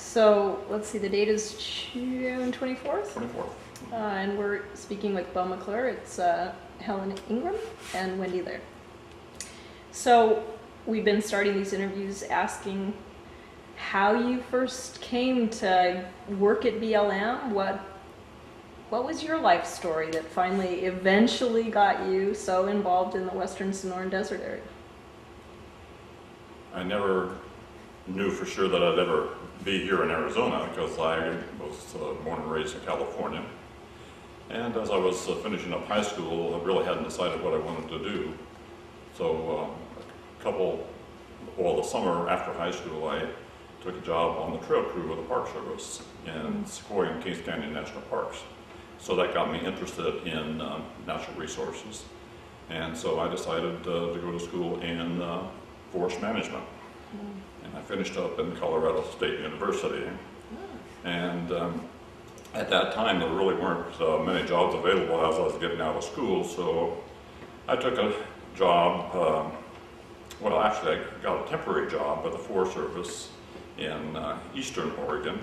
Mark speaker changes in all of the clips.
Speaker 1: So let's see, the date is June 24th.
Speaker 2: 24th.
Speaker 1: And we're speaking with McClure. It's Helen Ingram and Wendy Laird. So we've been starting these interviews asking how you first came to work at BLM. What was your life story that finally eventually got you so involved in the Western Sonoran Desert area?
Speaker 2: I never knew for sure that I'd ever be here in Arizona because I was born and raised in California. And as I was finishing up high school, I really hadn't decided what I wanted to do. So the summer after high school, I took a job on the trail crew of the Park Service in Sequoia and Kings Canyon National Parks. So that got me interested in natural resources. And so I decided to go to school in forest management. And I finished up in Colorado State University. And at that time, there really weren't many jobs available as I was getting out of school. So I took a job, I got a temporary job with the Forest Service in Eastern Oregon.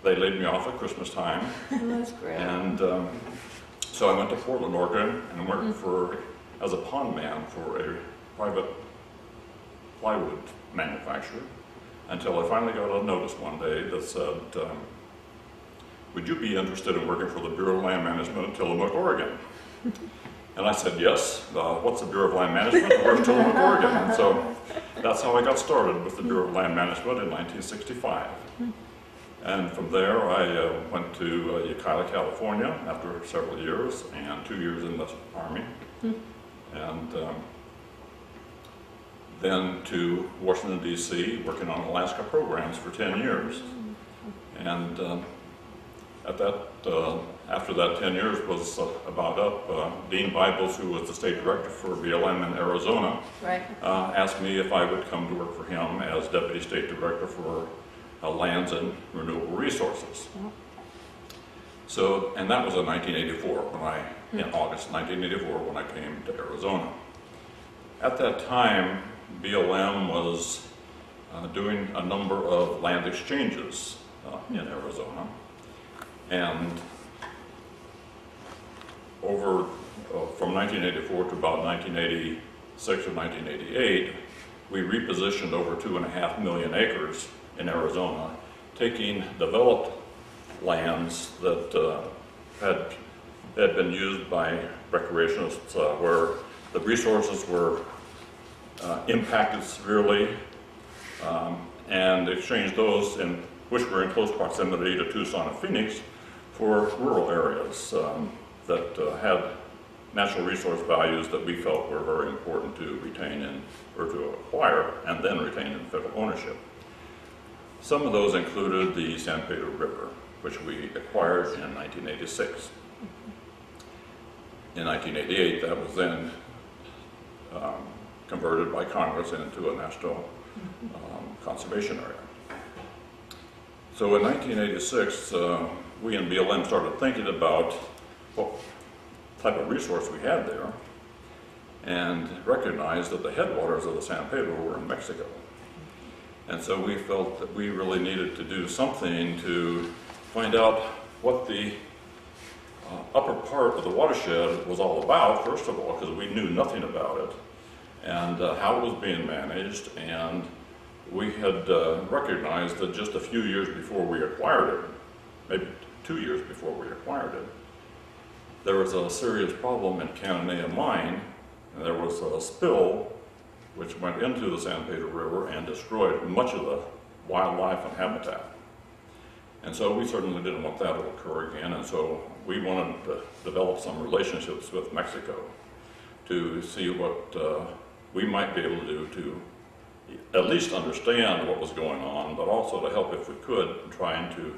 Speaker 2: They laid me off at Christmas time.
Speaker 1: That's great.
Speaker 2: And so I went to Portland, Oregon, and worked as a pond man for a private plywood manufacturer until I finally got a notice one day that said, would you be interested in working for the Bureau of Land Management in Tillamook, Oregon? And I said, yes. What's the Bureau of Land Management? Where's Tillamook, Oregon? And so that's how I got started with the Bureau of Land Management in 1965. And from there, I went to Ukiah, California after several years and 2 years in the Army. And then to Washington, D.C., working on Alaska programs for 10 years. And after that 10 years was about up, Dean Bibles, who was the state director for BLM in Arizona, asked me if I would come to work for him as deputy state director for lands and renewable resources. So, and that was in 1984, in August 1984, when I came to Arizona. At that time, BLM was doing a number of land exchanges in Arizona. And from 1984 to about 1986 or 1988, we repositioned over 2.5 million acres in Arizona, taking developed lands that had been used by recreationists where the resources were impacted severely, and exchanged those which were in close proximity to Tucson and Phoenix for rural areas that had natural resource values that we felt were very important to retain or to acquire and then retain in federal ownership. Some of those included the San Pedro River, which we acquired in 1986. In 1988, that was then converted by Congress into a national conservation area. So in 1986, we in BLM started thinking about what type of resource we had there and recognized that the headwaters of the San Pedro were in Mexico. And so we felt that we really needed to do something to find out what the upper part of the watershed was all about, first of all, because we knew nothing about it, and how it was being managed. And we had recognized that just a few years before we acquired it, maybe 2 years before we acquired it, there was a serious problem in Cananea Mine, and there was a spill which went into the San Pedro River and destroyed much of the wildlife and habitat. And so we certainly didn't want that to occur again, and so we wanted to develop some relationships with Mexico to see what we might be able to do to at least understand what was going on, but also to help, if we could, in trying to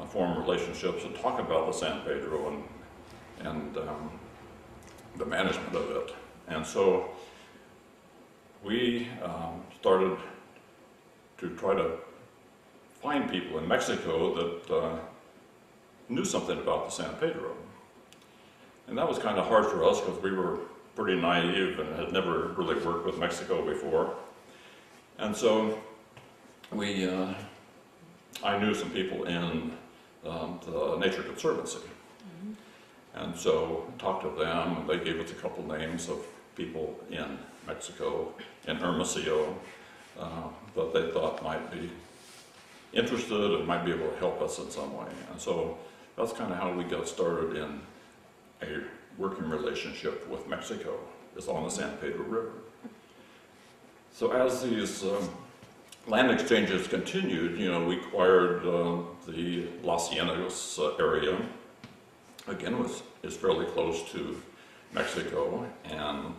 Speaker 2: form relationships and talk about the San Pedro and the management of it. And so we started to try to find people in Mexico that knew something about the San Pedro. And that was kind of hard for us because we were pretty naive and had never really worked with Mexico before. And so we I knew some people in the Nature Conservancy. And so talked to them, and they gave us a couple names of people in Mexico, in Hermosillo, that they thought might be interested and might be able to help us in some way. And so that's kind of how we got started in a working relationship with Mexico, is on the San Pedro River. So as these land exchanges continued, you know, we acquired the Las Ciénegas area. Again, is fairly close to Mexico, and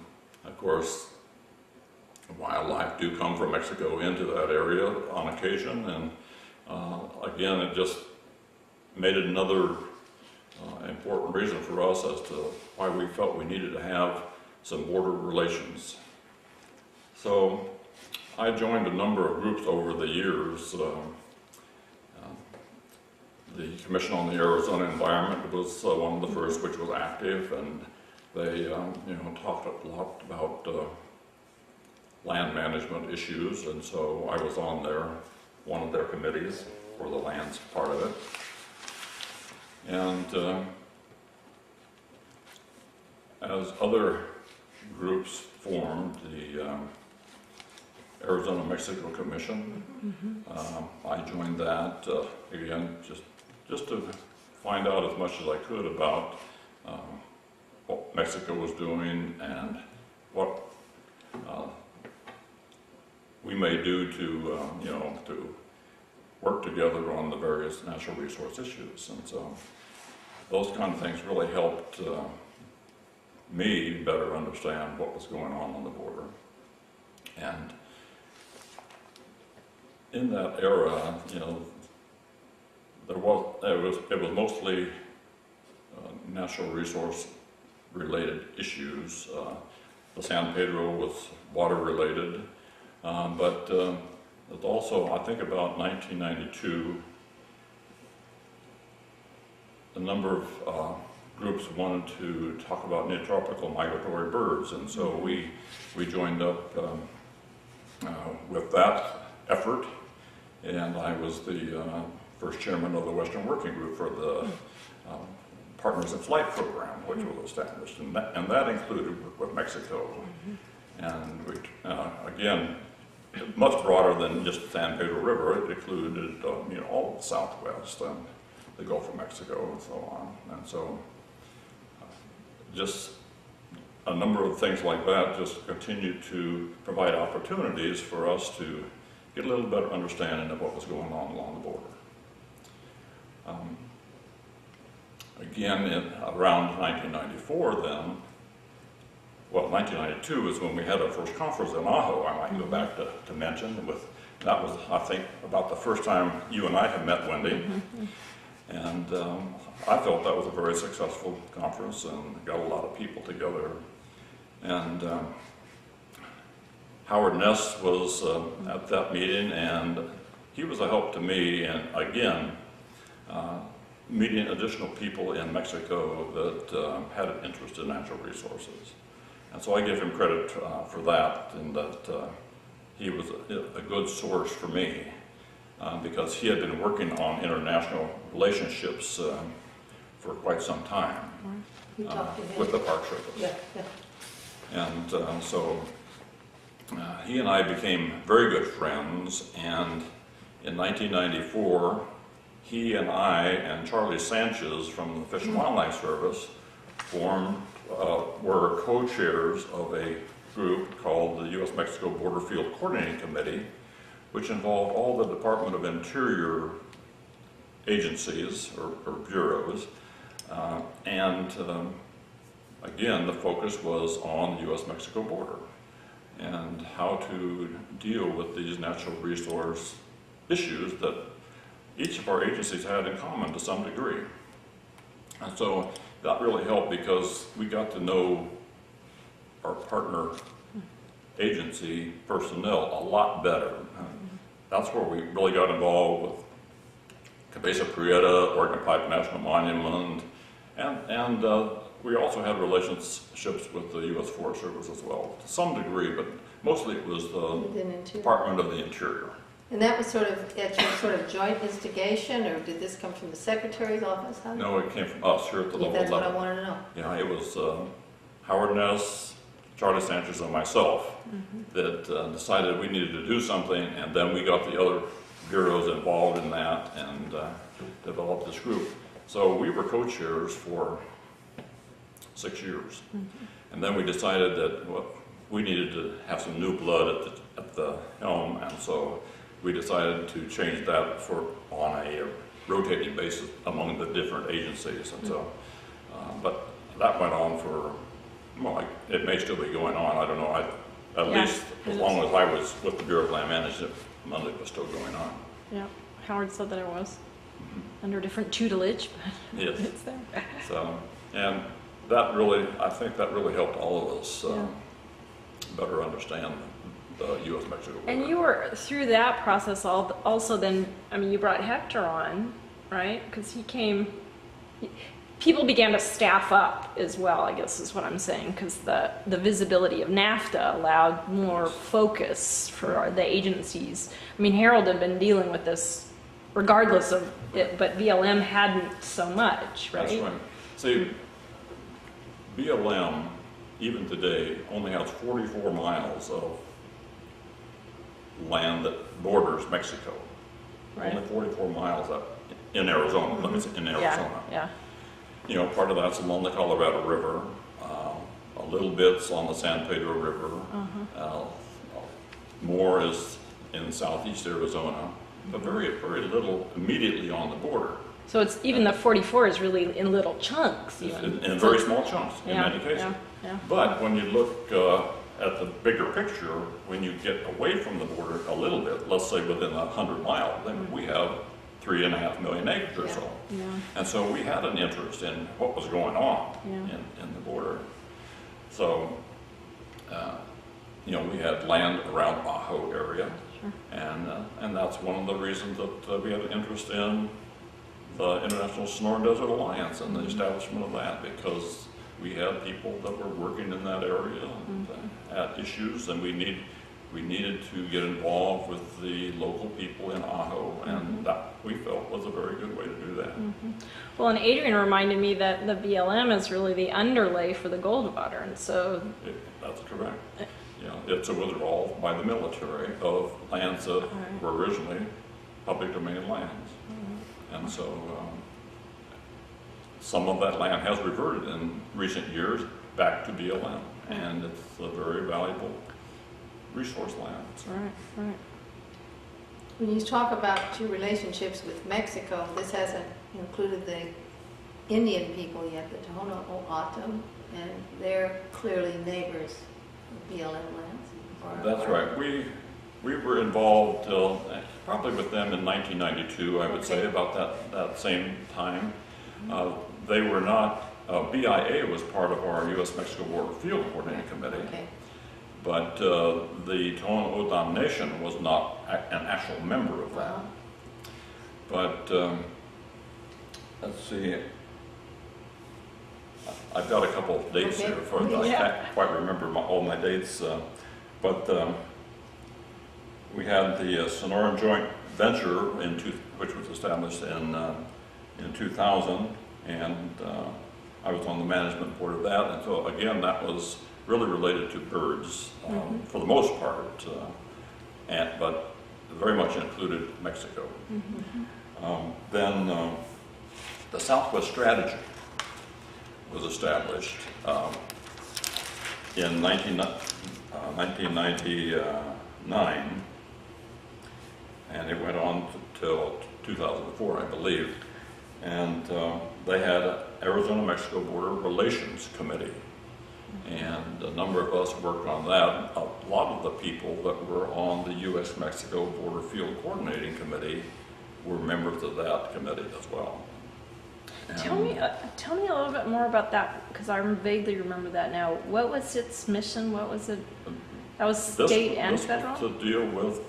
Speaker 2: of course, wildlife do come from Mexico into that area on occasion, and again, it just made it another important reason for us as to why we felt we needed to have some border relations. So I joined a number of groups over the years. The Commission on the Arizona Environment was one of the first, which was active, and they you know, talked a lot about land management issues, and so I was on one of their committees for the lands part of it. And as other groups formed, the Arizona-Mexico Commission, I joined that, again, just to find out as much as I could about what Mexico was doing and what we may do to, you know, to work together on the various natural resource issues. And so those kind of things really helped me better understand what was going on the border. And in that era, you know, it was mostly natural resource related issues. The San Pedro was water related, but it also, I think about 1992, a number of groups wanted to talk about neotropical migratory birds, and so we joined up with that effort, and I was the first chairman of the Western Working Group for the Partners in Flight program, which was established, and that included work with Mexico. And we, again, much broader than just the San Pedro River. It included you know, all of the Southwest and the Gulf of Mexico and so on. And so just a number of things like that just continued to provide opportunities for us to get a little better understanding of what was going on along the border. Again, around 1994 then, well, 1992 is when we had our first conference in Ajo, I might go back to mention. That was, I think, about the first time you and I had met, Wendy. And I felt that was a very successful conference and got a lot of people together. And Howard Ness was at that meeting, and he was a help to me, and again, meeting additional people in Mexico that had an interest in natural resources. And so I give him credit for that, and that he was a good source for me, because he had been working on international relationships for quite some time with the Park Service. And so he and I became very good friends, and in 1994, he and I and Charlie Sanchez from the Fish and Wildlife Service were co-chairs of a group called the U.S. Mexico Border Field Coordinating Committee, which involved all the Department of Interior agencies or bureaus. Again, the focus was on the U.S. Mexico border and how to deal with these natural resource issues that each of our agencies had in common to some degree. And so that really helped because we got to know our partner agency personnel a lot better. That's where we really got involved with Cabeza Prieta, Oregon Pipe National Monument, and we also had relationships with the U.S. Forest Service as well, to some degree, but mostly it was the Department of the Interior.
Speaker 3: And that was sort of at your sort of joint instigation, or did this come from the Secretary's office? How did-
Speaker 2: No, it came from us here at the
Speaker 3: Yeah,
Speaker 2: local
Speaker 3: that's what I
Speaker 2: level.
Speaker 3: wanted to know.
Speaker 2: Yeah, it was Howard Ness, Charlie Sanchez, and myself that decided we needed to do something, and then we got the other bureaus involved in that and developed this group. So we were co-chairs for 6 years. And then we decided that we needed to have some new blood at the helm, and so we decided to change that on a rotating basis among the different agencies. And so, but that went on for, well, it may still be going on, I don't know. At least as long as I was with the Bureau of Land Management, it was still going on.
Speaker 1: Yeah, Howard said that it was under different tutelage, but
Speaker 2: Yes.
Speaker 1: it's there.
Speaker 2: So, and that really, I think that really helped all of us better understand the U.S. Mexico border.
Speaker 1: And you were through that process also then, I mean, you brought Hector on, right? Because he came, people began to staff up as well, I guess is what I'm saying, because the visibility of NAFTA allowed more focus for the agencies. I mean, Harold had been dealing with this regardless of it, but BLM hadn't so much, right?
Speaker 2: That's right. See, BLM, even today, only has 44 miles of land that borders Mexico.
Speaker 1: Right.
Speaker 2: Only 44 miles up in Arizona, limits in Arizona.
Speaker 1: Yeah,
Speaker 2: You know, part of that's along the Colorado River, a little bit's on the San Pedro River, more is in southeast Arizona, but very, very little immediately on the border.
Speaker 1: so it's, even the 44 is really in little chunks even.
Speaker 2: In very small chunks in
Speaker 1: Yeah,
Speaker 2: many cases.
Speaker 1: yeah.
Speaker 2: But when you look at the bigger picture, when you get away from the border a little bit, let's say within 100 miles, then we have 3.5 million acres or so.
Speaker 1: Yeah.
Speaker 2: And so we had an interest in what was going on
Speaker 1: Yeah.
Speaker 2: in the border. So, you know, we had land around Ajo area,
Speaker 1: Sure.
Speaker 2: and that's one of the reasons that we had an interest in the International Sonoran Desert Alliance and the establishment of that, because we had people that were working in that area and had issues, and we needed to get involved with the local people in Ajo, and that we felt was a very good way to do that.
Speaker 1: Well, and Adrian reminded me that the BLM is really the underlay for the Goldwater, and so
Speaker 2: That's correct. Yeah, it's a withdrawal by the military of lands that were originally public domain lands. And so some of that land has reverted in recent years back to BLM, and it's a very valuable resource land.
Speaker 1: right.
Speaker 3: When you talk about your relationships with Mexico, this hasn't included the Indian people yet, the Tohono O'odham, and they're clearly neighbors of BLM lands.
Speaker 2: That's right. We were involved probably with them in 1992, I would say, about that same time. They were not, BIA was part of our U.S. Mexico Border Field Coordinating Committee.
Speaker 3: Okay.
Speaker 2: But the Tohono O'odham Nation was not an actual member of that. But let's see, I've got a couple of dates here for I can't quite remember all my dates. But we had the Sonoran Joint Venture which was established in 2000, and I was on the management board of that. And so again, that was really related to birds for the most part, but very much included Mexico. Then the Southwest Strategy was established in 1999, and it went on till 2004, I believe. And they had an Arizona-Mexico Border Relations Committee. And a number of us worked on that. A lot of the people that were on the U.S. Mexico Border Field Coordinating Committee were members of that committee as well. And
Speaker 1: Tell me a little bit more about that, because I vaguely remember that now. What was its mission? What was it? That was state and federal?
Speaker 2: This was to deal with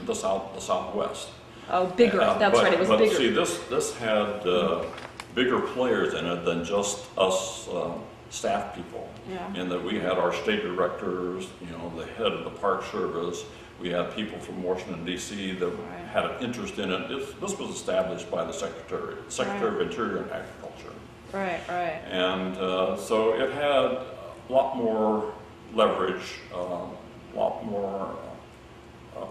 Speaker 2: the Southwest.
Speaker 1: Oh, bigger. That's right. It was bigger.
Speaker 2: But see, this had bigger players in it than just us staff people.
Speaker 1: Yeah.
Speaker 2: In that we had our state directors, you know, the head of the Park Service, we had people from Washington D.C. that
Speaker 1: Right.
Speaker 2: had an interest in it. This was established by the Secretary of Interior and Agriculture.
Speaker 1: Right, right.
Speaker 2: And so it had a lot more leverage, a lot more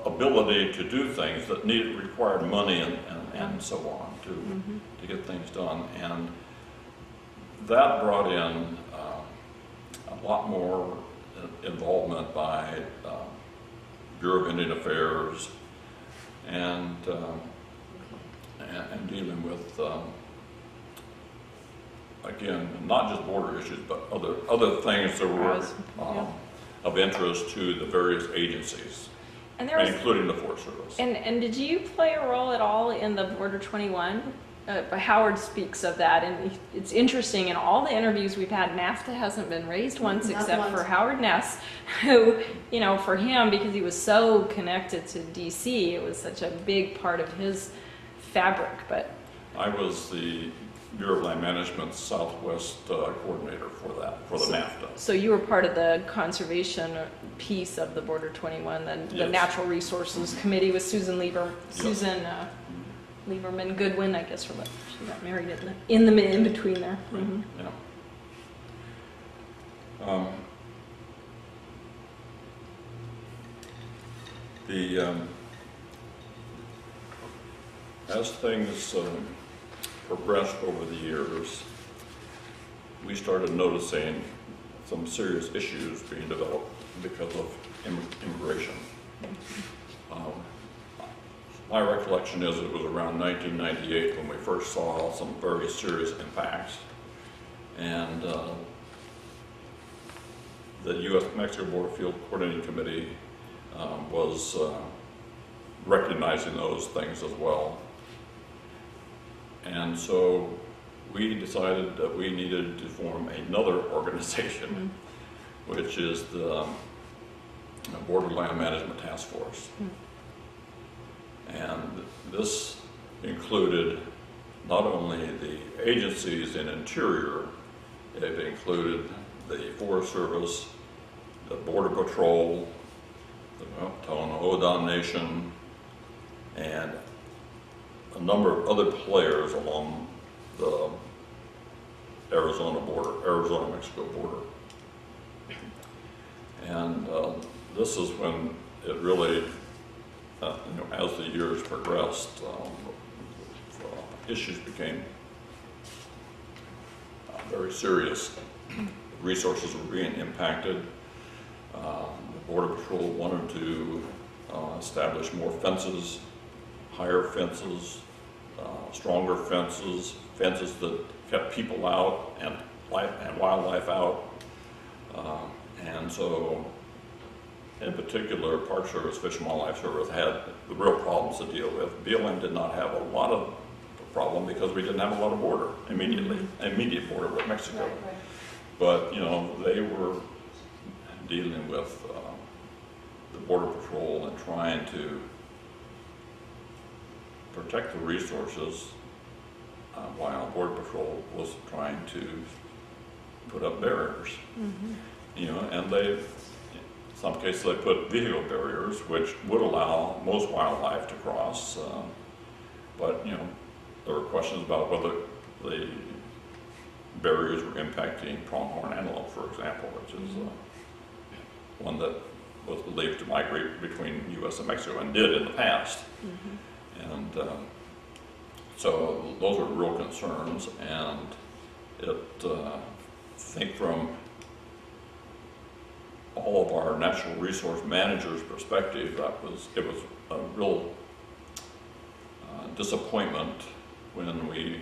Speaker 2: ability to do things that required money and so on to get things done. And that brought in a lot more involvement by Bureau of Indian Affairs and dealing with again, not just border issues, but other things that were of interest to the various agencies,
Speaker 1: And there was,
Speaker 2: including the Forest Service.
Speaker 1: and did you play a role at all in the Border 21? Howard speaks of that, and it's interesting. In all the interviews we've had, NAFTA hasn't been raised once,
Speaker 3: Not
Speaker 1: except
Speaker 3: once.
Speaker 1: for Howard Ness, who, you know, for him, because he was so connected to DC, it was such a big part of his fabric. But
Speaker 2: I was the Bureau of Land Management's Southwest coordinator for the NAFTA.
Speaker 1: so you were part of the conservation piece of the Border 21, the
Speaker 2: Yes.
Speaker 1: Natural Resources Committee with Susan
Speaker 2: Yes.
Speaker 1: Lieberman Goodwin, I guess, she got married in between there. Mhm.
Speaker 2: Yeah. As things progressed over the years, we started noticing some serious issues being developed because of immigration. My recollection is it was around 1998 when we first saw some very serious impacts. And the U.S. Mexico Border Field Coordinating Committee was recognizing those things as well. And so we decided that we needed to form another organization, which is the Borderland Management Task Force. And this included not only the agencies in Interior, it included the Forest Service, the Border Patrol, the Tohono Nation, and a number of other players along the Arizona-Mexico border. And this is when it really, as the years progressed, issues became very serious. Resources were being impacted. The Border Patrol wanted to establish more fences, higher fences, stronger fences, fences that kept people out and wildlife out. And so, in particular, Park Service, Fish and Wildlife Service had the real problems to deal with. BLM did not have a lot of problem because we didn't have a lot of border immediate border with Mexico.
Speaker 3: Right.
Speaker 2: But, they were dealing with the Border Patrol and trying to protect the resources while Border Patrol was trying to put up barriers. And they, in some cases, they put vehicle barriers, which would allow most wildlife to cross. But, there were questions about whether the barriers were impacting pronghorn antelope, for example, which is one that was believed to migrate between U.S. and Mexico and did in the past. And so those are real concerns, and I think from all of our natural resource managers' perspective, it was a real disappointment when we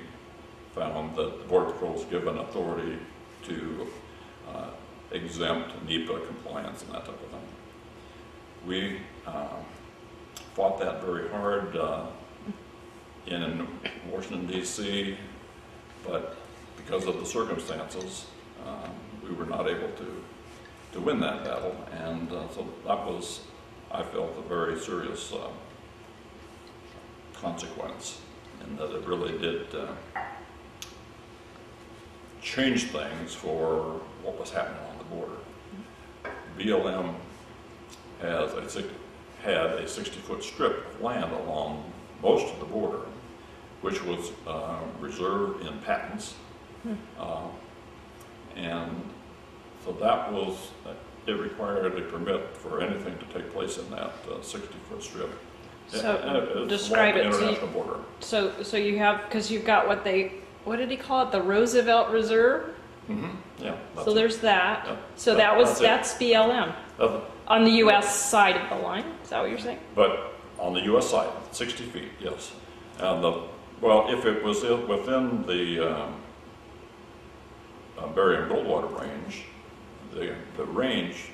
Speaker 2: found that the Border Patrol was given authority to exempt NEPA compliance and that type of thing. We fought that very hard in Washington, D.C., but because of the circumstances, we were not able to win that battle, and so that was, I felt, a very serious consequence, in that it really did changed things for what was happening on the border. BLM had a 60-foot strip of land along most of the border, which was reserved in patents. And so that was, it required a permit for anything to take place in that 60-foot strip.
Speaker 1: So describe it.
Speaker 2: International border.
Speaker 1: So you have, because you've got what did he call it? The Roosevelt Reserve?
Speaker 2: Yeah.
Speaker 1: So there's that.
Speaker 2: Yeah.
Speaker 1: So that's BLM. On the U.S. side of the line, is that what you're saying?
Speaker 2: But on the U.S. side, 60 feet, yes. And well, if it was within the Bering Goldwater range, the range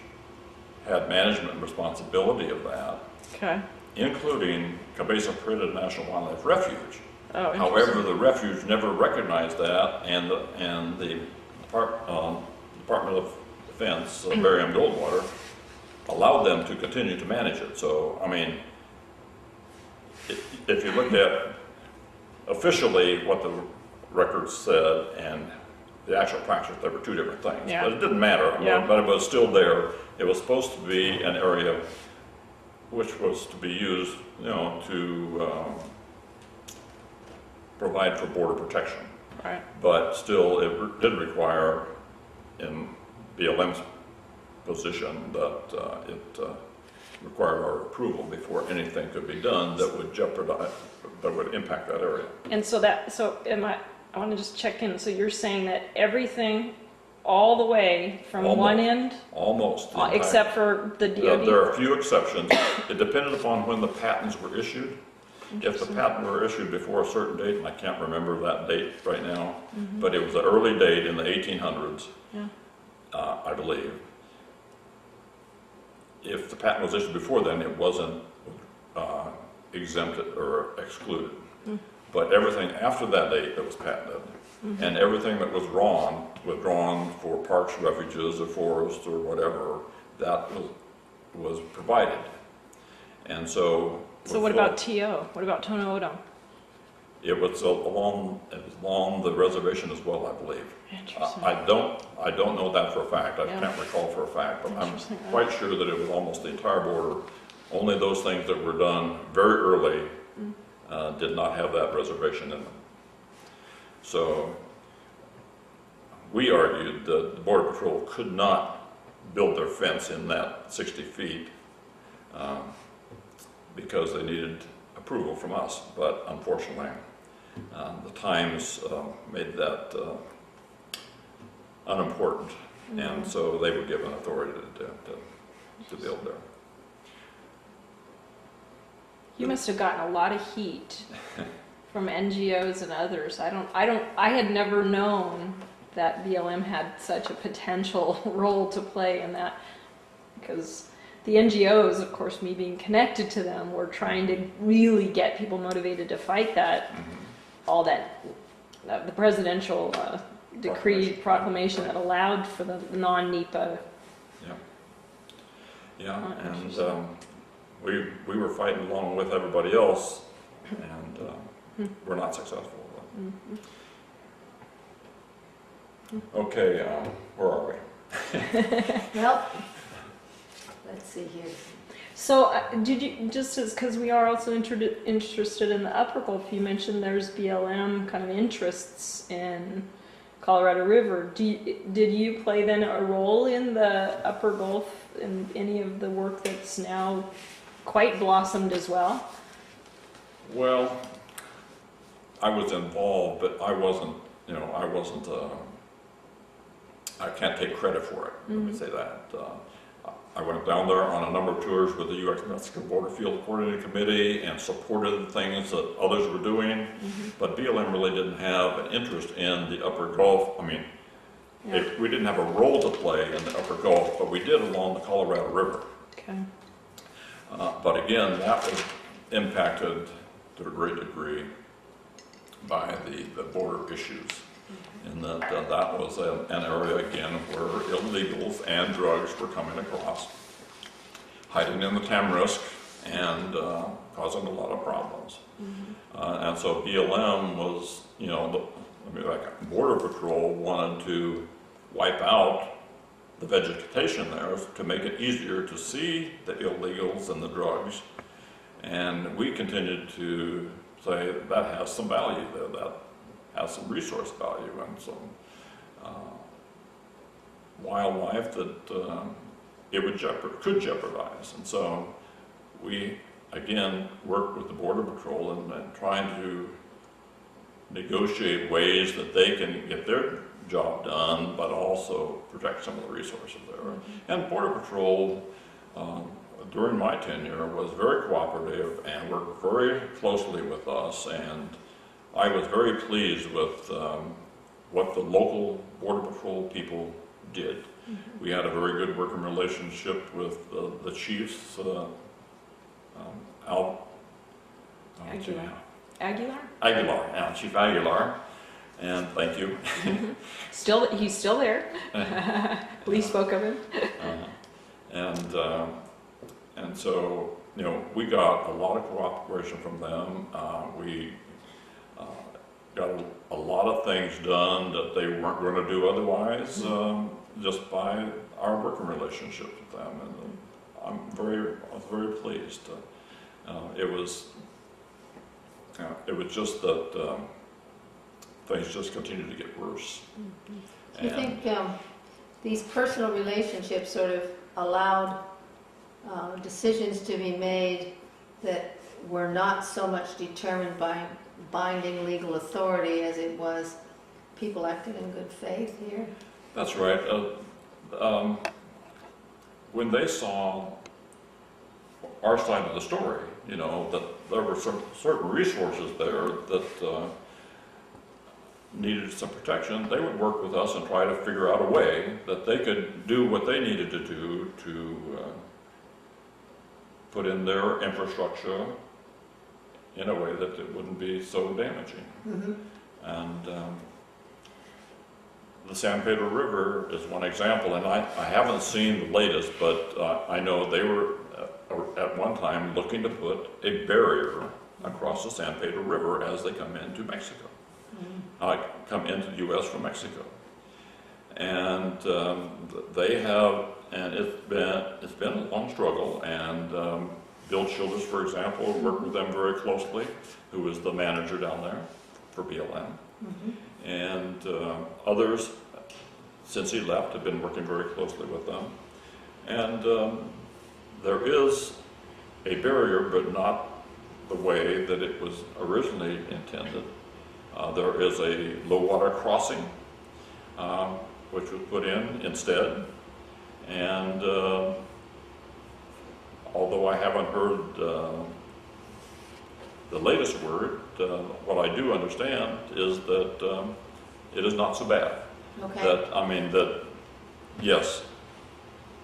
Speaker 2: had management responsibility of that,
Speaker 1: Okay.
Speaker 2: including Cabeza Preta National Wildlife Refuge.
Speaker 1: Oh,
Speaker 2: However, the refuge never recognized that, and the Department of Defense, Bering Goldwater, allowed them to continue to manage it. So, I mean, if you looked at officially what the records said and the actual practice, there were two different things.
Speaker 1: Yeah.
Speaker 2: But it didn't matter, but it was still there. It was supposed to be an area which was to be used, to provide for border protection.
Speaker 1: Right.
Speaker 2: But still, it did require, in BLM's position, that it required our approval before anything could be done that would jeopardize, that would impact that area.
Speaker 1: And I want to just check in. So you're saying that everything, all the way from one end,
Speaker 2: almost, the entire,
Speaker 1: except for the DOD?
Speaker 2: There are a few exceptions. It depended upon when the patents were issued. If the patent were issued before a certain date, and I can't remember that date right now, but it was an early date in the 1800s, I believe. If the patent was issued before then, it wasn't exempted or excluded. But everything after that date that was patented, and everything that was withdrawn for parks, refuges, or forests, or whatever, that was provided. And so...
Speaker 1: So what about TO? What about Tono Odom?
Speaker 2: It was along the reservation as well, I believe.
Speaker 1: Interesting.
Speaker 2: I don't know that for a fact. I can't recall for a fact, but I'm quite sure that it was almost the entire border. Only those things that were done very early did not have that reservation in them. So we argued that the Border Patrol could not build their fence in that 60 feet because they needed approval from us, but unfortunately the times made that unimportant, and so they were given authority to build there.
Speaker 1: You must have gotten a lot of heat from NGOs and others. I had never known that BLM had such a potential role to play in that, because the NGOs, of course, me being connected to them, were trying to really get people motivated to fight that, all that, the presidential decree, proclamation that allowed for the non-NEPA.
Speaker 2: Yeah, and we were fighting along with everybody else, and we're not successful. Okay, where are we?
Speaker 3: Well, let's see here.
Speaker 1: So did you, just as, because we are also interested in the Upper Gulf, you mentioned there's BLM kind of interests in Colorado River. Did you play then a role in the Upper Gulf in any of the work that's now quite blossomed as well?
Speaker 2: Well, I was involved, but I wasn't, I can't take credit for it, let me say that. I went down there on a number of tours with the U.S Mexico Border Field Coordinating Committee and supported the things that others were doing, but BLM really didn't have an interest in the Upper Gulf. I mean, we didn't have a role to play in the Upper Gulf, but we did along the Colorado River.
Speaker 1: Okay.
Speaker 2: But again, that was impacted to a great degree by the border issues. And that was an area, again, where illegals and drugs were coming across, hiding in the tamarisk, and causing a lot of problems. And so BLM was, I mean, like Border Patrol wanted to wipe out the vegetation there to make it easier to see the illegals and the drugs. And we continued to say that has some value there, that has some resource value and some wildlife that it would could jeopardize. And so we, again, worked with the Border Patrol and trying to negotiate ways that they can get their job done, but also protect some of the resources there. Mm-hmm. And Border Patrol, during my tenure, was very cooperative and worked very closely with us, and I was very pleased with what the local Border Patrol people did. Mm-hmm. We had a very good working relationship with the chiefs, Aguilar, yeah, Chief Aguilar, and thank you.
Speaker 1: He's still there. We spoke of him.
Speaker 2: And so, you know, we got a lot of cooperation from them. We got a lot of things done that they weren't going to do otherwise, just by our working relationship with them. And I was very pleased. It was just that things just continued to get worse.
Speaker 3: Do you think these personal relationships sort of allowed decisions to be made that were not so much determined by binding legal authority as it was people acting in good faith here?
Speaker 2: That's right. When they saw our side of the story, you know, that there were certain resources there that needed some protection, they would work with us and try to figure out a way that they could do what they needed to do to put in their infrastructure in a way that it wouldn't be so damaging. Mm-hmm. And the San Pedro River is one example, and I haven't seen the latest, but I know they were at one time looking to put a barrier across the San Pedro River as they come into Mexico, come into the U.S. from Mexico. And they have, and it's been a long struggle, and Bill Childers, for example, worked with them very closely, who was the manager down there for BLM. Mm-hmm. And others, since he left, have been working very closely with them. And there is a barrier, but not the way that it was originally intended. There is a low water crossing, which was put in instead. And although I haven't heard the latest word, what I do understand is that it is not so bad. Okay. That yes,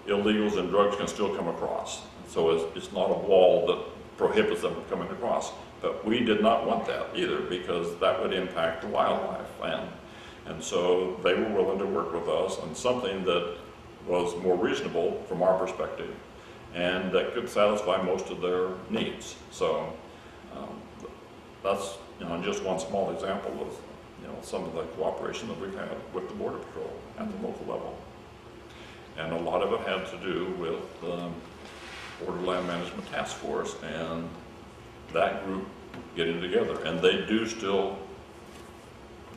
Speaker 2: illegals and drugs can still come across. So it's not a wall that prohibits them from coming across. But we did not want that either, because that would impact the wildlife. And so they were willing to work with us on something that was more reasonable from our perspective, and that could satisfy most of their needs. So that's, you know, just one small example of, you know, some of the cooperation that we've had with the Border Patrol at the local level. And a lot of it had to do with Borderland Management Task Force and that group getting together. And they do still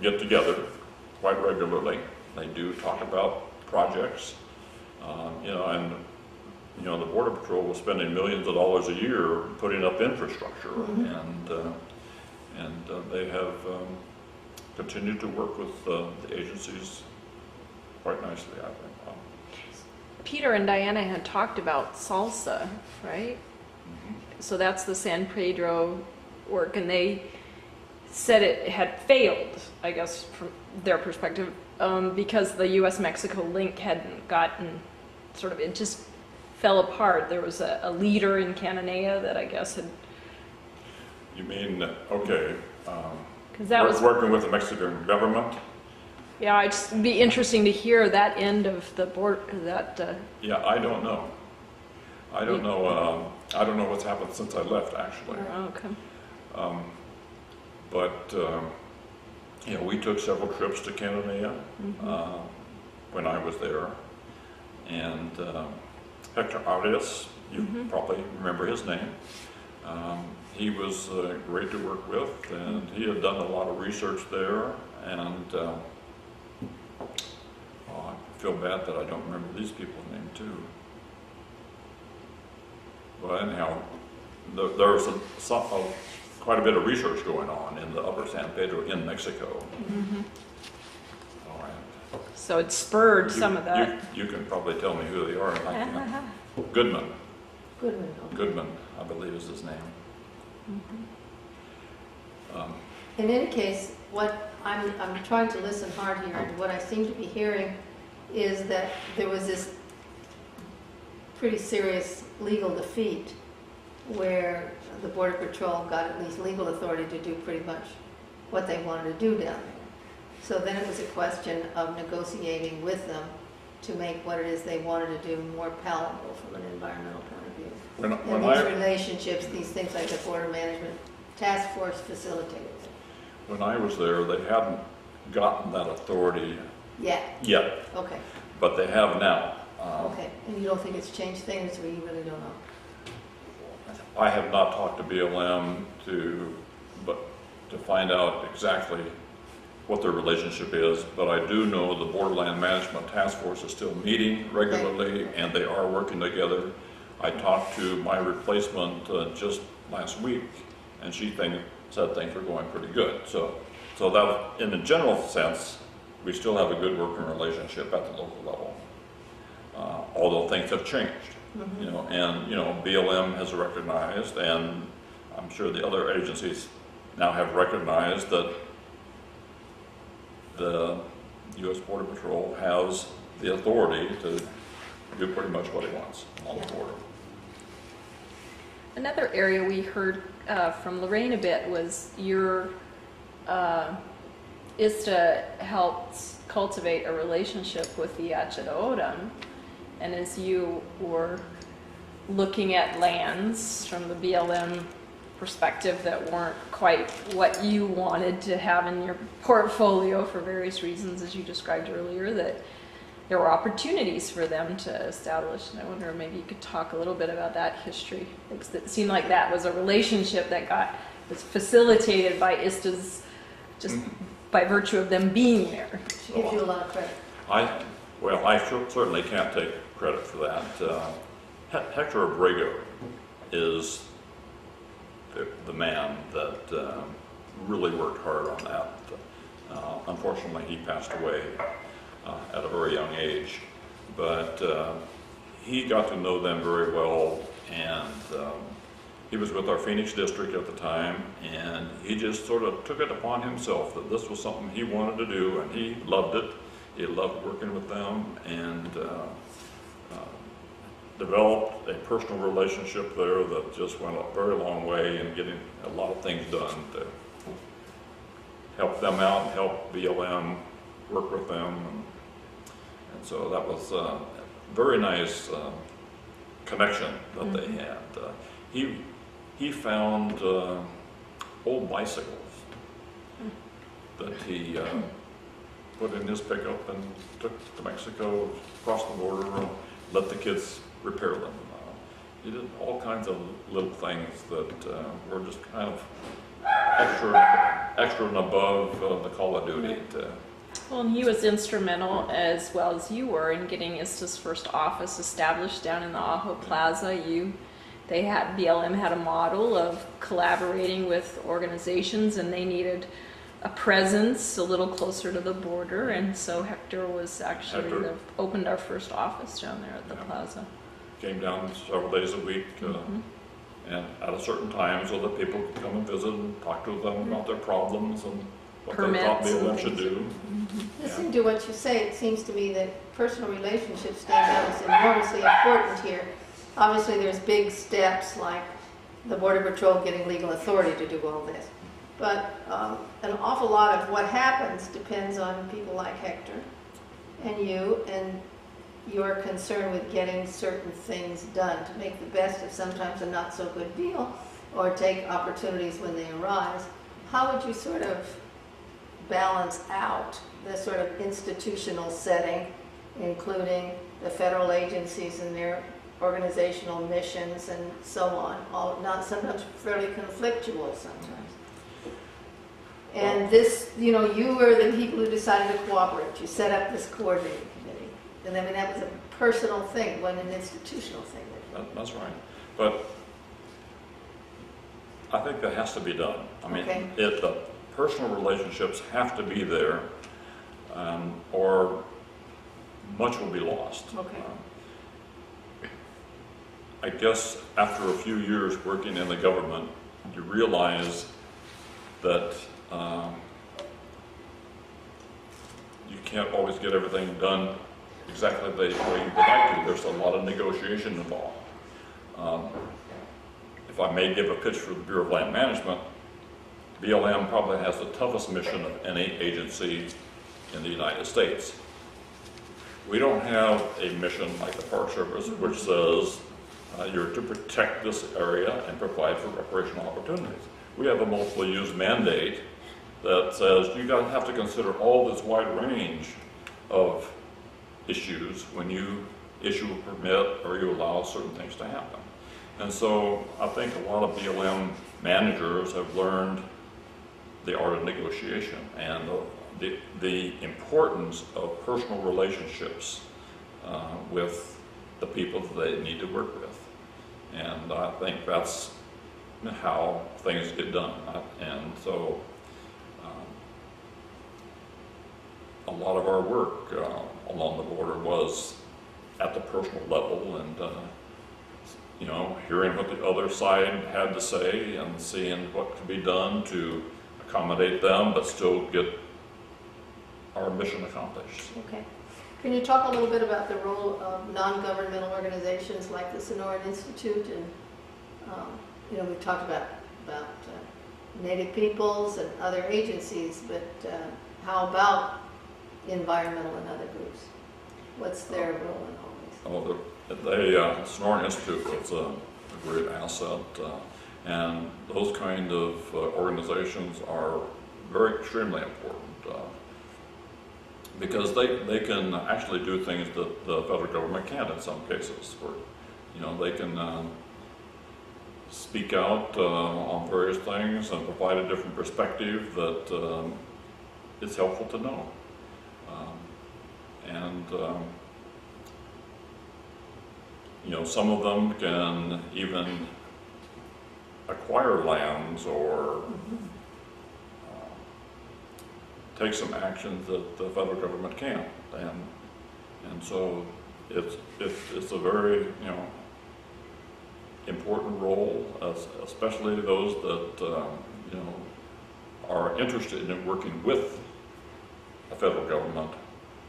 Speaker 2: get together quite regularly. They do talk about projects, you know, and you know, the Border Patrol was spending millions of dollars a year putting up infrastructure, mm-hmm. and they have continued to work with the agencies quite nicely, I think.
Speaker 1: Peter and Diana had talked about salsa, right? Mm-hmm. So that's the San Pedro work, and they said it had failed, I guess, from their perspective, because the U.S. Mexico link hadn't gotten sort of, it just fell apart. There was a leader in Cananea that I guess had...
Speaker 2: You mean, okay,
Speaker 1: because that was
Speaker 2: working with the Mexican government?
Speaker 1: Yeah, it'd be interesting to hear that end of the board.
Speaker 2: Yeah, I don't know. I don't know. I don't know what's happened since I left, actually.
Speaker 1: Oh, okay.
Speaker 2: But we took several trips to Canada when I was there, and Hector of Rio, you probably remember his name. He was great to work with, and he had done a lot of research there, and I feel bad that I don't remember these people's name too. But anyhow, there was quite a bit of research going on in the Upper San Pedro in Mexico.
Speaker 1: So it spurred some of that.
Speaker 2: You can probably tell me who they are. I can't. Goodman.
Speaker 3: Goodman. Okay.
Speaker 2: Goodman, I believe is his name.
Speaker 3: In any case, what I'm trying to listen hard here, and what I seem to be hearing is that there was this pretty serious legal defeat where the Border Patrol got at least legal authority to do pretty much what they wanted to do down there. So then it was a question of negotiating with them to make what it is they wanted to do more palatable from an environmental point of view. And these relationships, these things like the Border Management Task Force facilitated it.
Speaker 2: When I was there, they hadn't gotten that authority
Speaker 3: yet. Okay.
Speaker 2: But they have now.
Speaker 3: Okay. And you don't think it's changed things, or you really don't know?
Speaker 2: I have not talked to BLM to find out exactly what their relationship is, but I do know the Borderland Management Task Force is still meeting regularly, and they are working together. I talked to my replacement just last week, and she said things were going pretty good. So that, in a general sense, we still have a good working relationship at the local level, although things have changed. And BLM has recognized, and I'm sure the other agencies now have recognized that the U.S. Border Patrol has the authority to do pretty much what he wants on the border.
Speaker 1: Another area we heard from Lorraine a bit was your ISTA helped cultivate a relationship with the Achadoran, and as you were looking at lands from the BLM perspective that weren't quite what you wanted to have in your portfolio for various reasons, as you described earlier, that there were opportunities for them to establish. And I wonder maybe you could talk a little bit about that history. It seemed like that was a relationship that was facilitated by ISTAs just by virtue of them being there.
Speaker 3: She gives you a lot of credit.
Speaker 2: I certainly can't take credit for that. Hector of Rio is the man that really worked hard on that. Unfortunately, he passed away at a very young age, but he got to know them very well, and he was with our Phoenix district at the time, and he just sort of took it upon himself that this was something he wanted to do, and he loved it. He loved working with them, and developed a personal relationship there that just went a very long way in getting a lot of things done to help them out and help BLM work with them. And so that was a very nice connection that they had. He found old bicycles that he put in his pickup and took to Mexico, crossed the border, and let the kids repair them. He did all kinds of little things that were just kind of extra and above the call of duty.
Speaker 1: Well, and he was instrumental, as well as you were, in getting ISTA's first office established down in the Ajo Plaza. BLM had a model of collaborating with organizations, and they needed a presence a little closer to the border, and so Hector was actually opened our first office down there at the plaza.
Speaker 2: Came down several days a week, and at a certain time, so that people could come and visit and talk to them about their problems and what they thought BLM should do.
Speaker 3: Listening to what you say, it seems to me that personal relationships stand out as enormously important here. Obviously, there's big steps like the Border Patrol getting legal authority to do all this. But an awful lot of what happens depends on people like Hector and you and your concern with getting certain things done to make the best of sometimes a not so good deal or take opportunities when they arise. How would you sort of balance out the sort of institutional setting, including the federal agencies and their organizational missions and so on, all not sometimes fairly conflictual sometimes. And this, you know, you were the people who decided to cooperate. You set up this coordinating committee. And I mean, that was a personal thing, wasn't an institutional thing.
Speaker 2: That's right. But I think that has to be done. I mean,
Speaker 3: Okay.
Speaker 2: the personal relationships have to be there, or much will be lost.
Speaker 3: Okay.
Speaker 2: I guess after a few years working in the government, you realize that you can't always get everything done exactly the way you would like to. There's a lot of negotiation involved. If I may give a pitch for the Bureau of Land Management, BLM probably has the toughest mission of any agency in the United States. We don't have a mission like the Park Service, which says you're to protect this area and provide for recreational opportunities. We have a multiple use mandate that says you have to consider all this wide range of issues when you issue a permit or you allow certain things to happen. And so I think a lot of BLM managers have learned the art of negotiation and the importance of personal relationships with the people that they need to work with. And I think that's how things get done. And so a lot of our work along the border was at the personal level, and you know, hearing what the other side had to say and seeing what could be done to accommodate them but still get our mission accomplished.
Speaker 3: Okay. Can you talk a little bit about the role of non-governmental organizations like the Sonoran Institute? And you know, we've talked about Native peoples and other agencies, but how about environmental and other groups? What's their role in all this?
Speaker 2: Oh, the Sonoran Institute is a great asset, and those kind of organizations are very extremely important because they can actually do things that the federal government can't in some cases. Where, you know, they can speak out on various things and provide a different perspective that is helpful to know. You know, some of them can even acquire lands or take some actions that the federal government can't, and so it's a very, you know, important role, especially those that you know, are interested in working with the federal government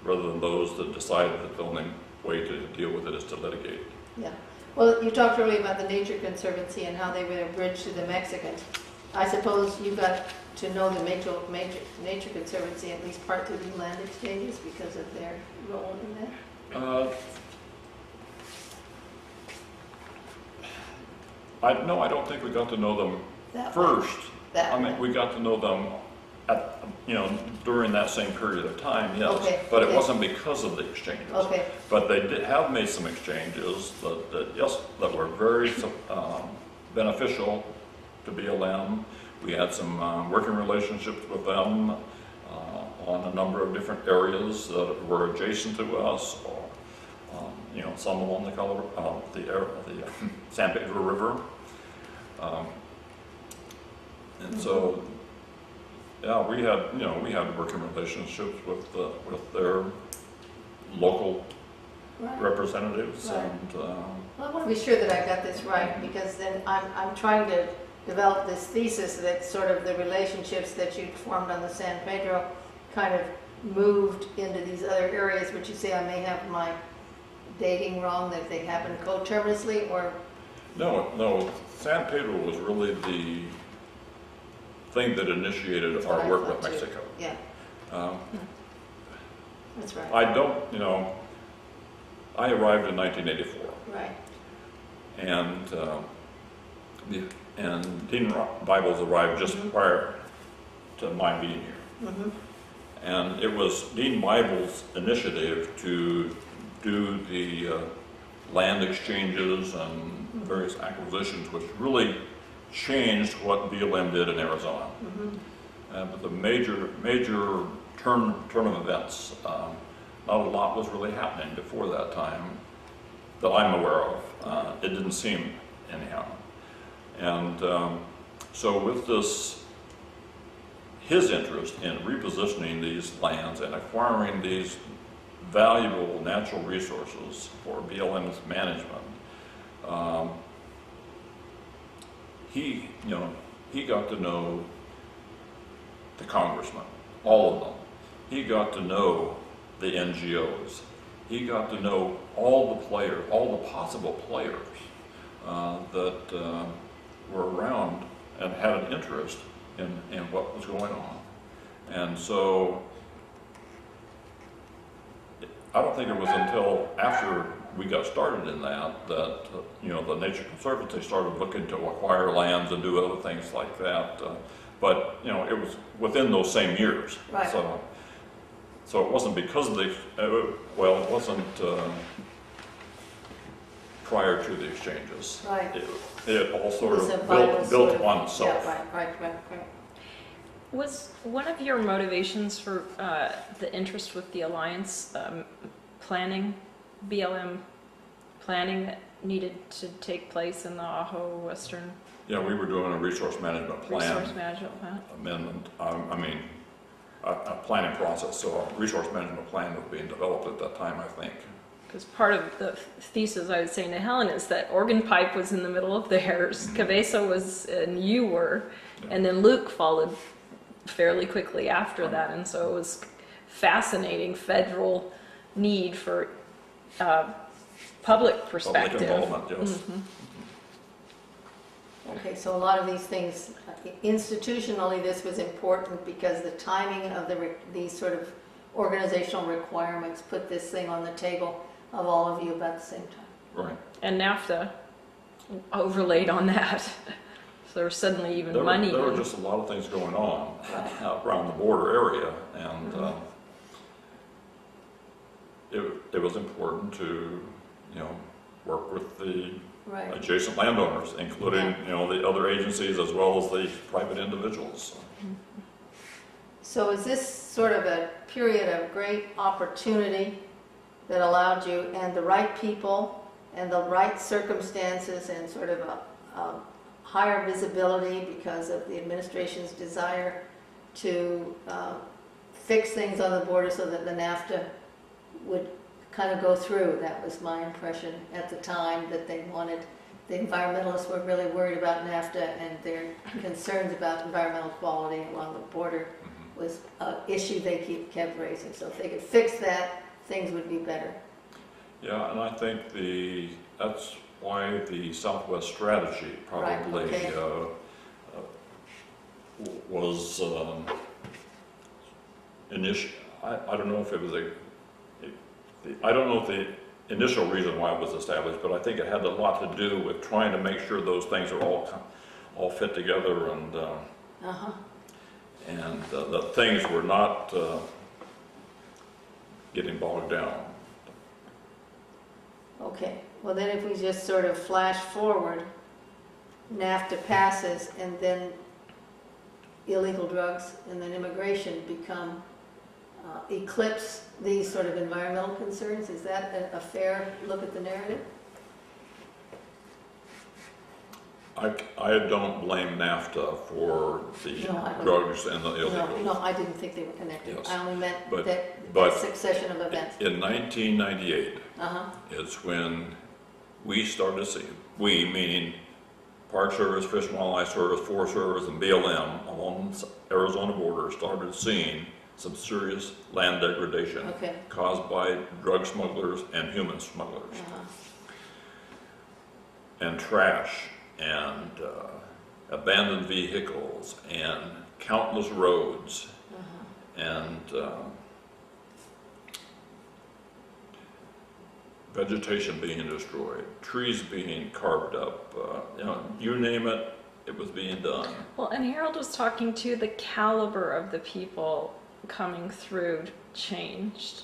Speaker 2: rather than those that decide that the only way to deal with it is to litigate.
Speaker 3: Yeah. Well, you talked earlier about the Nature Conservancy and how they were a bridge to the Mexicans. I suppose you got to know the Nature Conservancy at least part through the land exchanges because of their role in that?
Speaker 2: No, I don't think we got to know them
Speaker 3: That
Speaker 2: first.
Speaker 3: That
Speaker 2: I mean, we got to know them at, you know, during that same period of time, yes.
Speaker 3: Okay,
Speaker 2: But it
Speaker 3: okay.
Speaker 2: wasn't because of the exchanges.
Speaker 3: Okay.
Speaker 2: But they have made some exchanges that were very beneficial to BLM. We had some working relationships with them on a number of different areas that were adjacent to us, or you know, some along the San Pedro River, and so yeah, we had working relationships with their local
Speaker 3: Right.
Speaker 2: representatives,
Speaker 3: Right.
Speaker 2: and
Speaker 3: Well, I want to be sure that I got this right, because then I'm trying to develop this thesis that sort of the relationships that you'd formed on the San Pedro kind of moved into these other areas, which you say I may have my dating wrong, that they happened coterminously, or?
Speaker 2: no, San Pedro was really the thing that initiated
Speaker 3: That's what
Speaker 2: our
Speaker 3: I
Speaker 2: work
Speaker 3: thought
Speaker 2: with
Speaker 3: too.
Speaker 2: Mexico.
Speaker 3: Yeah, that's right.
Speaker 2: I don't, you know, I arrived in 1984,
Speaker 3: Right.
Speaker 2: and Dean Bibles arrived just prior to my being here. And it was Dean Weibel's initiative to do the land exchanges and various acquisitions, which really changed what BLM did in Arizona. But the major turn of events, not a lot was really happening before that time that I'm aware of. It didn't seem anyhow. And so with this, his interest in repositioning these lands and acquiring these valuable natural resources for BLM's management, he got to know the congressmen, all of them. He got to know the NGOs. He got to know all the players, all the possible players that were around and had an interest in what was going on. And so I don't think it was until after we got started in that the Nature Conservancy started looking to acquire lands and do other things like that. But it was within those same years.
Speaker 3: Right.
Speaker 2: So it wasn't because of the it wasn't prior to the exchanges.
Speaker 3: Right.
Speaker 2: It all sort
Speaker 3: was a
Speaker 2: of
Speaker 3: vital
Speaker 2: built
Speaker 3: sort of-
Speaker 2: on itself.
Speaker 3: Yeah, right.
Speaker 1: Was one of your motivations for the interest with the Alliance planning, BLM planning that needed to take place in the Ajo Western
Speaker 2: Yeah, we were doing a resource management plan
Speaker 1: Resource Management Plan?
Speaker 2: amendment. A planning process. So a resource management plan was being developed at that time, I think.
Speaker 1: Because part of the thesis I was saying to Helen is that Organ Pipe was in the middle of theirs, Cabeza was, and you were, and then Luke followed fairly quickly after that, and so it was fascinating federal need for public perspective.
Speaker 2: Public involvement, yes.
Speaker 3: Okay, so a lot of these things, institutionally, this was important because the timing of these sort of organizational requirements put this thing on the table of all of you about the same time.
Speaker 2: Right.
Speaker 1: And NAFTA overlaid on that. So there was suddenly even money.
Speaker 2: There were just a lot of things going on around the border area, and it was important to, work with the
Speaker 3: Right.
Speaker 2: adjacent landowners, including, the other agencies as well as the private individuals.
Speaker 3: So is this sort of a period of great opportunity that allowed you and the right people and the right circumstances and sort of a higher visibility because of the administration's desire to fix things on the border so that the NAFTA would kind of go through? That was my impression at the time, that they wanted, the environmentalists were really worried about NAFTA, and their concerns about environmental quality along the border was an issue they kept raising. So if they could fix that, things would be better.
Speaker 2: Yeah, and I think that's why the Southwest strategy probably
Speaker 3: Right, okay.
Speaker 2: Was I don't know if it was I don't know if the initial reason why it was established, but I think it had a lot to do with trying to make sure those things are all fit together, and that things were not getting bogged down.
Speaker 3: Okay, well then if we just sort of flash forward, NAFTA passes, and then illegal drugs and then immigration become eclipse these sort of environmental concerns. Is that a fair look at the narrative?
Speaker 2: I don't blame NAFTA for the drugs and the illegals.
Speaker 3: No, I didn't think they were connected.
Speaker 2: Yes.
Speaker 3: I only meant
Speaker 2: But
Speaker 3: that succession of events.
Speaker 2: In 1998
Speaker 3: Uh-huh.
Speaker 2: is when we started to see, we meaning Park Service, Fish and Wildlife Service, Forest Service, and BLM along the Arizona border started seeing some serious land degradation caused by drug smugglers and human smugglers. And trash and abandoned vehicles and countless roads and vegetation being destroyed, trees being carved up, you name it, it was being done.
Speaker 1: Well, and Harold was talking to the caliber of the people coming through changed.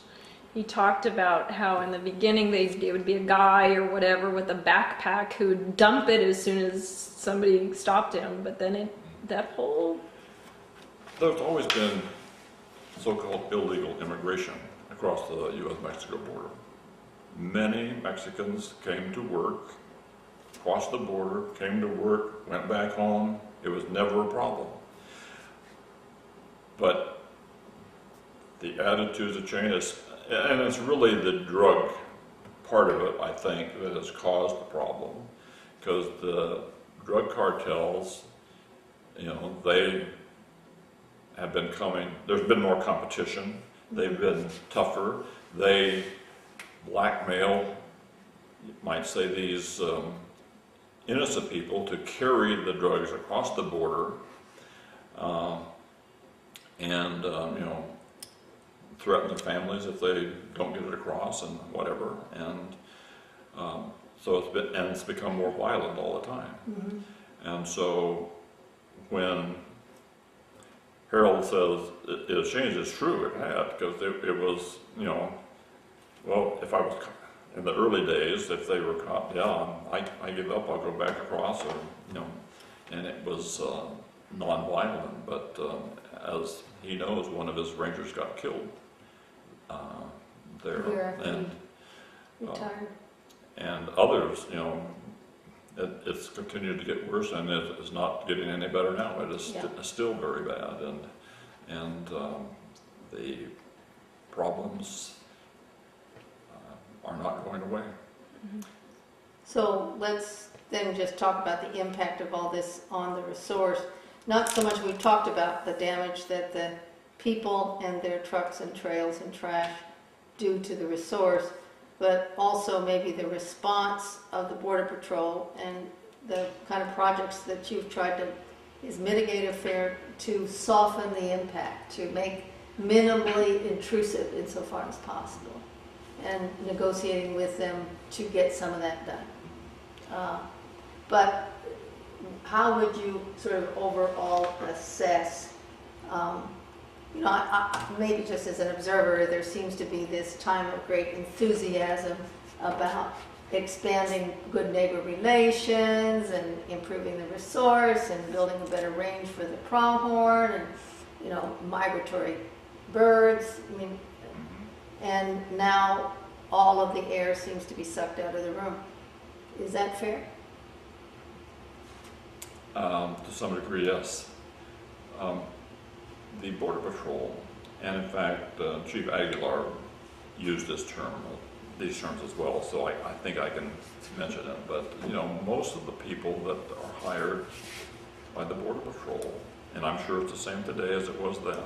Speaker 1: He talked about how in the beginning it would be a guy or whatever with a backpack who would dump it as soon as somebody stopped him, but then there's
Speaker 2: always been so-called illegal immigration across the U.S. Mexico border. Many Mexicans came to work, crossed the border, came to work, went back home. It was never a problem. But the attitudes have changed, and it's really the drug part of it, I think, that has caused the problem. Because the drug cartels, they have been coming, there's been more competition, they've been tougher, they blackmail, you might say, these innocent people to carry the drugs across the border, and threaten their families if they don't get it across and whatever, and so it's become more violent all the time.
Speaker 3: Mm-hmm.
Speaker 2: And so when Harold says it has changed, it's true, it had, because it was, well, if I was in the early days, if they were caught, I give up, I'll go back across, or, and it was non-violent, but as he knows, one of his rangers got killed there, and
Speaker 3: retired.
Speaker 2: And others, it's continued to get worse, and it is not getting any better now. It is still very bad, and the problems are not going away.
Speaker 3: Mm-hmm. So let's then just talk about the impact of all this on the resource. Not so much we've talked about the damage that the people and their trucks and trails and trash do to the resource, but also maybe the response of the Border Patrol and the kind of projects that you've tried to mitigate affair to soften the impact, to make minimally intrusive insofar as possible, and negotiating with them to get some of that done. But how would you sort of overall assess, maybe just as an observer, there seems to be this time of great enthusiasm about expanding good neighbor relations and improving the resource and building a better range for the pronghorn and, migratory birds. And now all of the air seems to be sucked out of the room. Is that fair?
Speaker 2: To some degree, yes. The Border Patrol, and in fact, Chief Aguilar used these terms as well, so I think I can mention it. But, most of the people that are hired by the Border Patrol, and I'm sure it's the same today as it was then,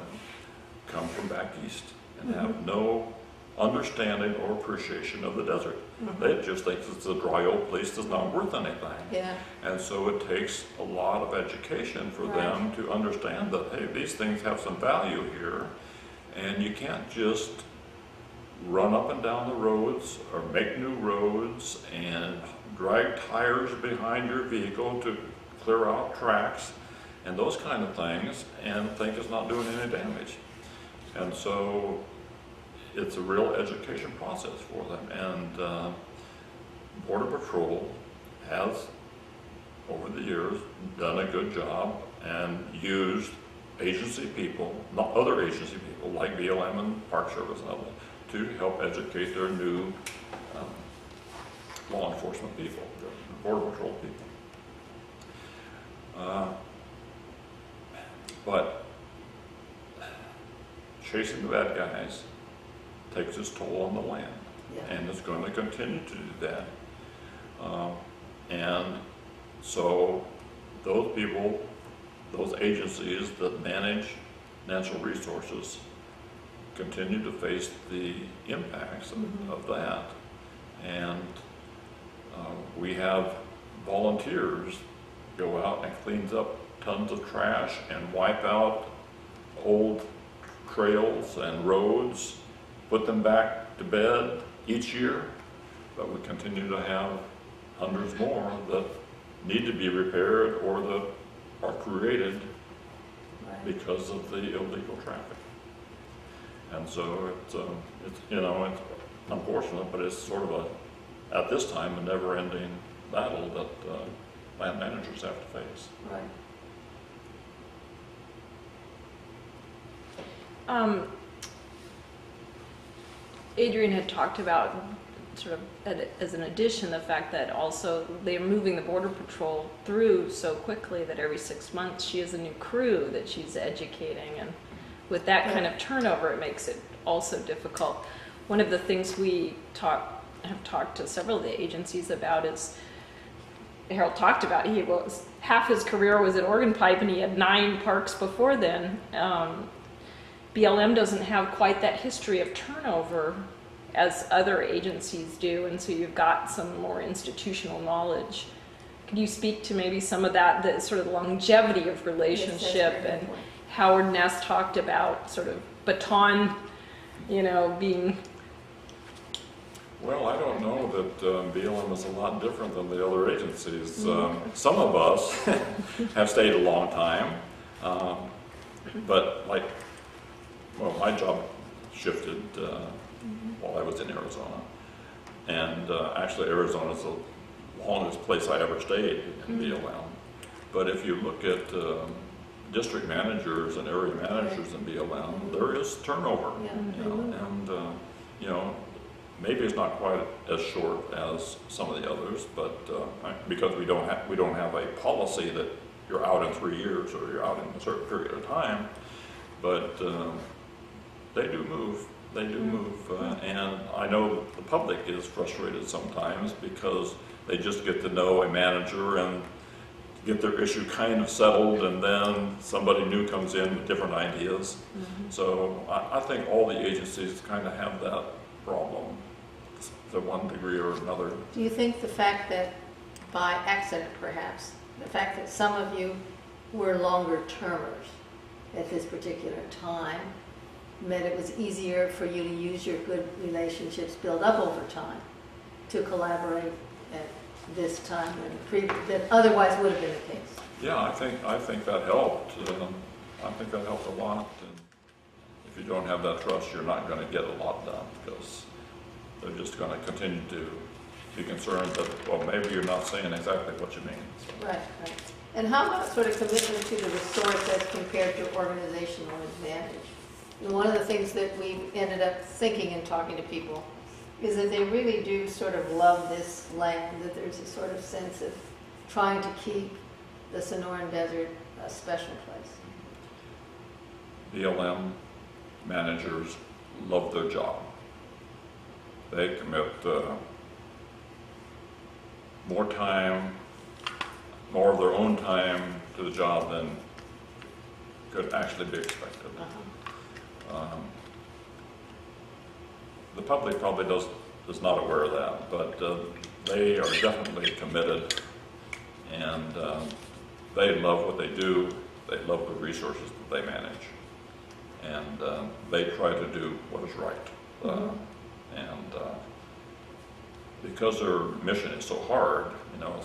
Speaker 2: come from back east and have no understanding or appreciation of the desert. They just think it's a dry old place that's not worth anything.
Speaker 3: Yeah.
Speaker 2: And so it takes a lot of education for them to understand that, hey, these things have some value here, and you can't just run up and down the roads or make new roads and drag tires behind your vehicle to clear out tracks and those kind of things and think it's not doing any damage. And so it's a real education process for them, and Border Patrol has, over the years, done a good job and used agency people, not other agency people like BLM and Park Service and others, to help educate their new law enforcement people, the Border Patrol people. But chasing the bad guys takes its toll on the land, and it's going to continue to do that. And so those people, those agencies that manage natural resources continue to face the impacts of that. And we have volunteers go out and cleans up tons of trash and wipe out old trails and roads, put them back to bed each year, but we continue to have hundreds more that need to be repaired or that are created because of the illegal traffic. And so it's you know, it's unfortunate, but it's sort of at this time, a never-ending battle that land managers have to face.
Speaker 3: Right.
Speaker 1: Adrian had talked about, sort of as an addition, the fact that also they're moving the Border Patrol through so quickly that every 6 months she has a new crew that she's educating, and with that kind of turnover, it makes it also difficult. One of the things we have talked to several of the agencies about is, Harold talked about, half his career was at Organ Pipe and he had 9 parks before then. BLM doesn't have quite that history of turnover as other agencies do, and so you've got some more institutional knowledge. Could you speak to maybe some of that, the sort of longevity of relationship?
Speaker 3: Yes,
Speaker 1: and Howard Ness talked about sort of baton, being...
Speaker 2: Well, I don't know that BLM is a lot different than the other agencies. Some of us have stayed a long time, but my job shifted while I was in Arizona, and actually Arizona is the longest place I ever stayed in BLM. But if you look at district managers and area managers in BLM, there is turnover, maybe it's not quite as short as some of the others, but because we don't have a policy that you're out in 3 years or you're out in a certain period of time, but they do move. They do move, and I know the public is frustrated sometimes because they just get to know a manager and get their issue kind of settled, and then somebody new comes in with different ideas. So I think all the agencies kind of have that problem to one degree or another.
Speaker 3: Do you think the fact that, by accident perhaps, the fact that some of you were longer termers at this particular time meant it was easier for you to use your good relationships built up over time to collaborate at this time than otherwise would have been the case?
Speaker 2: Yeah, I think that helped. I think that helped a lot. And if you don't have that trust, you're not going to get a lot done, because they're just going to continue to be concerned that, well, maybe you're not saying exactly what you mean. So.
Speaker 3: Right. And how about sort of commitment to the resource as compared to organizational advantage? And one of the things that we ended up thinking and talking to people is that they really do sort of love this land, that there's a sort of sense of trying to keep the Sonoran Desert a special place.
Speaker 2: BLM managers love their job. They commit more time, more of their own time to the job than could actually be expected. The public probably is not aware of that, but they are definitely committed, and they love what they do. They love the resources that they manage, and they try to do what is right. And because their mission is so hard,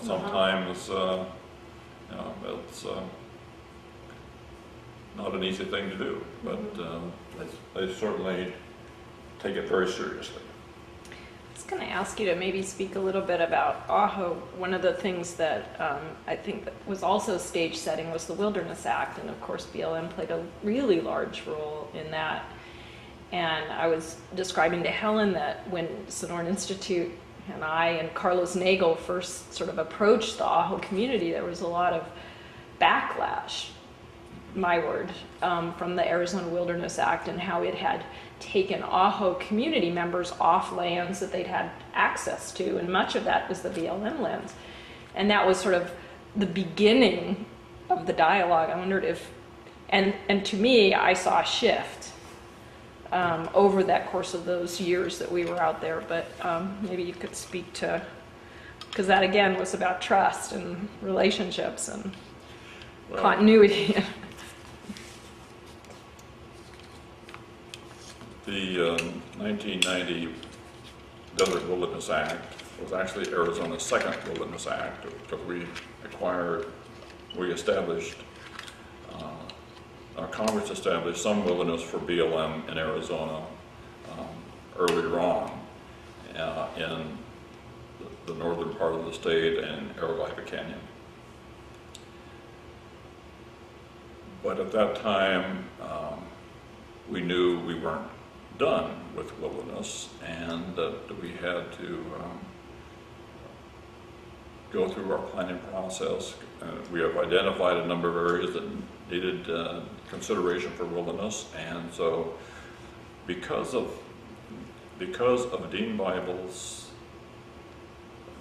Speaker 2: sometimes it's not an easy thing to do, but they certainly take it very seriously.
Speaker 1: I was going to ask you to maybe speak a little bit about Ajo. One of the things that I think that was also stage setting was the Wilderness Act, and of course BLM played a really large role in that. And I was describing to Helen that when Sonoran Institute and I and Carlos Nagel first sort of approached the Ajo community, there was a lot of backlash, my word, from the Arizona Wilderness Act, and how it had taken Ajo community members off lands that they'd had access to, and much of that was the BLM lands. And that was sort of the beginning of the dialogue. I wondered if, and to me, I saw a shift over that course of those years that we were out there, but maybe you could speak to, because that again was about trust and relationships and continuity.
Speaker 2: The 1990 Desert Wilderness Act was actually Arizona's second Wilderness Act, because we established Congress established some wilderness for BLM in Arizona earlier on in the northern part of the state and Arrowlife Canyon. But at that time, we knew we weren't done with wilderness and that we had to go through our planning process. We have identified a number of areas that needed consideration for wilderness, and so because of Dean Bible's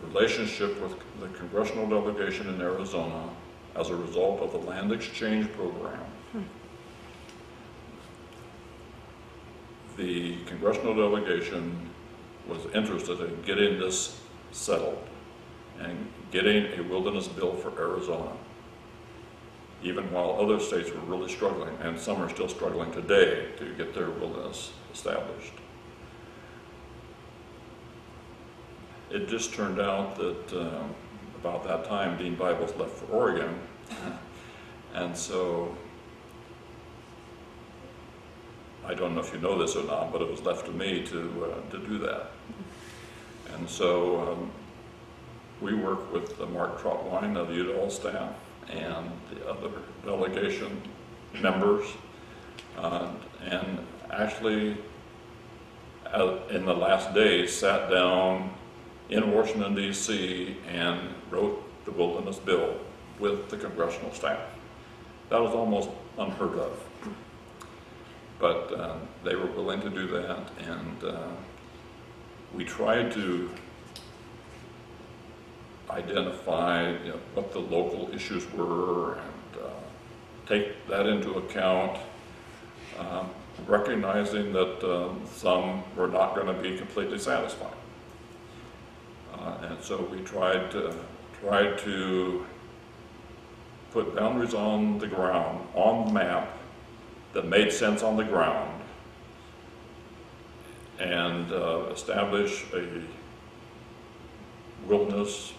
Speaker 2: relationship with the congressional delegation in Arizona as a result of the land exchange program, the congressional delegation was interested in getting this settled and getting a wilderness bill for Arizona, even while other states were really struggling, and some are still struggling today to get their wilderness established. It just turned out that about that time, Dean Bibles left for Oregon, and so I don't know if you know this or not, but it was left to me to do that. And so we worked with Mark Trotwine of the Udall staff and the other delegation members, and actually in the last days sat down in Washington, D.C. and wrote the wilderness bill with the congressional staff. That was almost unheard of. But they were willing to do that, and we tried to identify what the local issues were and take that into account, recognizing that some were not going to be completely satisfied. And so we tried to put boundaries on the ground, on the map, that made sense on the ground, and establish a wilderness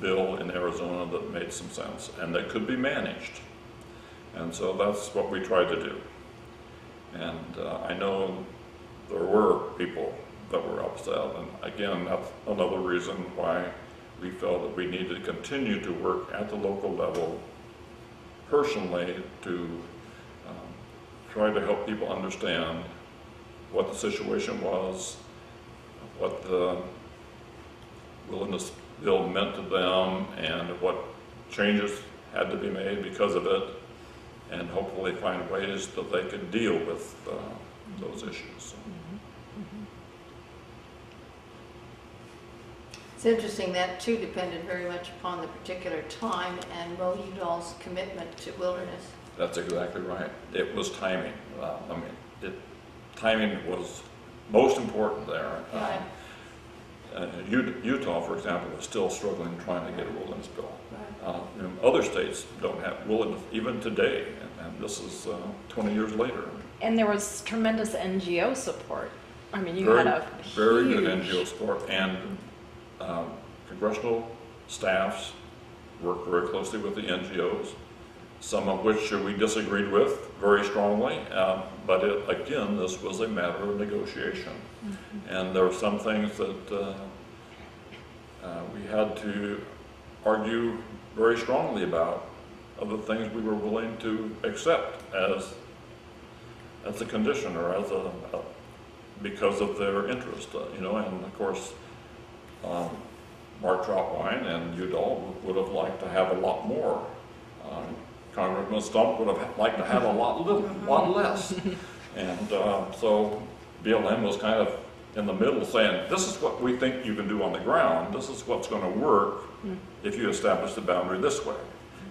Speaker 2: bill in Arizona that made some sense and that could be managed. And so that's what we tried to do. And I know there were people that were upset, and again, that's another reason why we felt that we needed to continue to work at the local level personally to try to help people understand what the situation was, what the wilderness bill meant to them, and what changes had to be made because of it, and hopefully find ways that they could deal with those issues.
Speaker 3: It's interesting that too depended very much upon the particular time and Mo Udall's commitment to wilderness.
Speaker 2: That's exactly right. It was timing. Timing was most important there.
Speaker 3: Right.
Speaker 2: Utah, for example, is still struggling trying to get a wilderness bill.
Speaker 3: Right.
Speaker 2: Other states don't have wilderness even today, and this is 20 years later.
Speaker 1: And there was tremendous NGO support. I mean, you
Speaker 2: Very,
Speaker 1: had a
Speaker 2: very
Speaker 1: huge...
Speaker 2: good NGO support, and congressional staffs work very closely with the NGOs, some of which we disagreed with very strongly, but again, this was a matter of negotiation. And there were some things that we had to argue very strongly about, other things we were willing to accept as a condition or as because of their interest, and of course, Mark Trotwine and Udall would have liked to have a lot more. Congressman Stump would have liked to have a lot less. And so BLM was kind of in the middle saying, this is what we think you can do on the ground, this is what's going to work if you establish the boundary this way.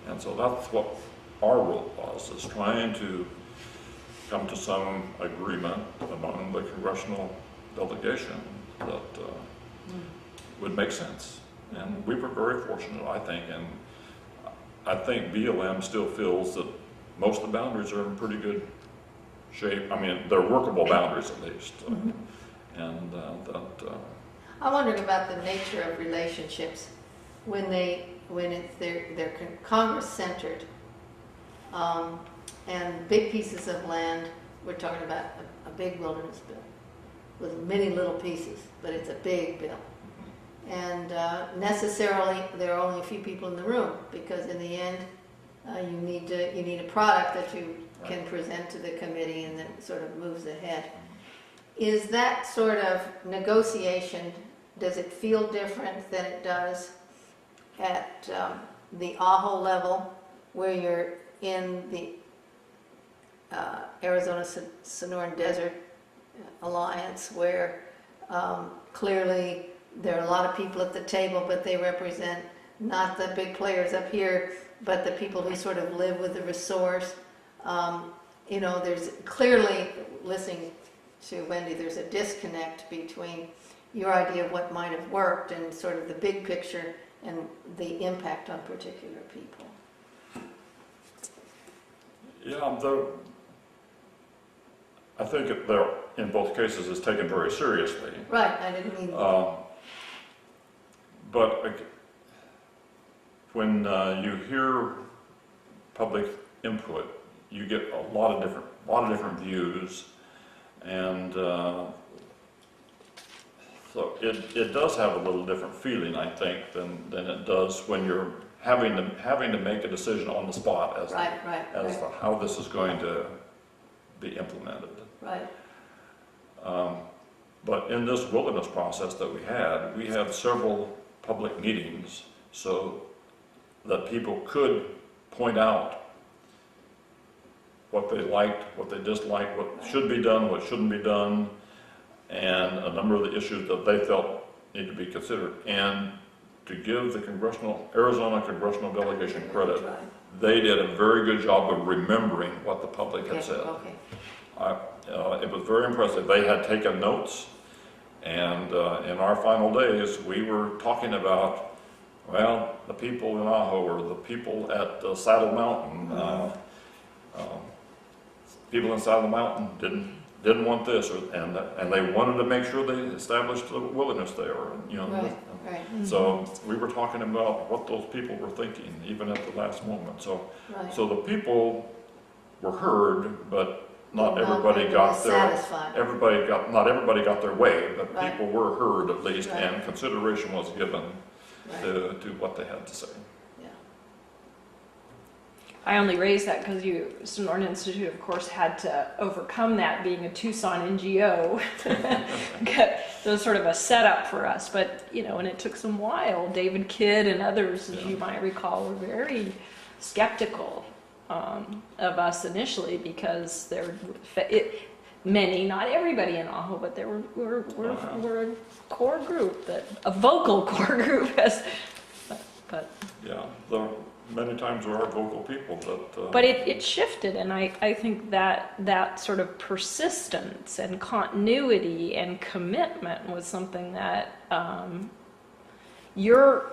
Speaker 2: And so that's what our role was, is trying to come to some agreement among the congressional delegation that would make sense. And we were very fortunate, I think, and I think BLM still feels that most of the boundaries are in pretty good shape. I mean, they're workable boundaries at least. And
Speaker 3: I'm wondering about the nature of relationships when they're Congress-centered. And big pieces of land, we're talking about a big wilderness bill with many little pieces, but it's a big bill. And necessarily, there are only a few people in the room, because in the end, you need a product that you can present to the committee and that sort of moves ahead. Is that sort of negotiation, does it feel different than it does at the AHO level, where you're in the Arizona Sonoran Desert Alliance, where clearly there are a lot of people at the table, but they represent not the big players up here, but the people who sort of live with the resource. You know, there's clearly, listening to Wendy, there's a disconnect between your idea of what might have worked and sort of the big picture and the impact on particular people.
Speaker 2: Yeah, I think they're, in both cases, is taken very seriously.
Speaker 3: Right, I didn't mean...
Speaker 2: But when you hear public input, you get a lot of different views, and so it does have a little different feeling, I think, than it does when you're having to make a decision on the spot as to how this is going to be implemented.
Speaker 3: Right.
Speaker 2: But in this wilderness process that we had several public meetings so that people could point out what they liked, what they disliked, what should be done, what shouldn't be done, and a number of the issues that they felt need to be considered. And to give the Arizona congressional delegation credit, they did a very good job of remembering what the public had said.
Speaker 3: Okay.
Speaker 2: It was very impressive. They had taken notes, and in our final days, we were talking about, well, the people in Ajo or the people at Saddle Mountain. People in Saddle Mountain didn't want this, and they wanted to make sure they established the wilderness there. You know,
Speaker 3: Right.
Speaker 2: So we were talking about what those people were thinking, even at the last moment. So the people were heard, but not everybody got their not everybody got their way, but people were heard at least, and consideration was given to what they had to say.
Speaker 1: I only raised that because Sonoran Institute, of course, had to overcome that, being a Tucson NGO. It was sort of a setup for us, but, you know, and it took some while. David Kidd and others, as you might recall, were very skeptical of us initially, because many, not everybody in Ajo, but there were a core group, a vocal core group, but
Speaker 2: yeah. Many times there are vocal people that...
Speaker 1: But it shifted, and I think that sort of persistence and continuity and commitment was something that your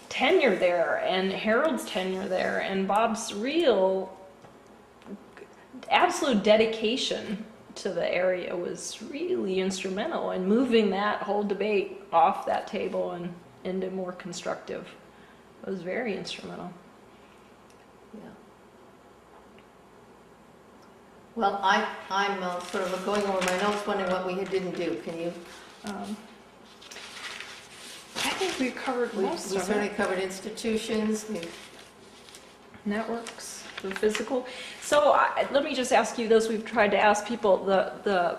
Speaker 1: tenure there and Harold's tenure there and Bob's real absolute dedication to the area was really instrumental in moving that whole debate off that table and into more constructive. It was very instrumental.
Speaker 3: Well, I'm sort of going over my notes, wondering what we didn't do. Can you?
Speaker 1: I think we covered most of it.
Speaker 3: We certainly covered institutions.
Speaker 1: Networks, the physical. So let me just ask you this. We've tried to ask people the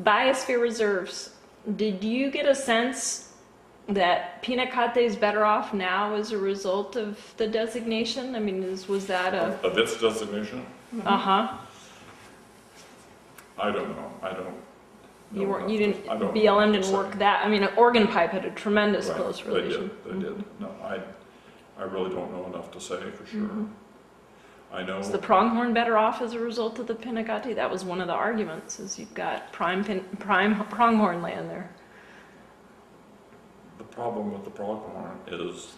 Speaker 1: biosphere reserves. Did you get a sense that Pinacate is better off now as a result of the designation? I mean, was that
Speaker 2: of its designation?
Speaker 1: Uh-huh.
Speaker 2: I don't know.
Speaker 1: You didn't. BLM didn't work that. I mean, Oregon Pipe had a tremendous close relation.
Speaker 2: They did. No, I really don't know enough to say for sure. I know.
Speaker 1: Is the pronghorn better off as a result of the Pinacate? That was one of the arguments. Is you've got prime pronghorn land there.
Speaker 2: The problem with the pronghorn is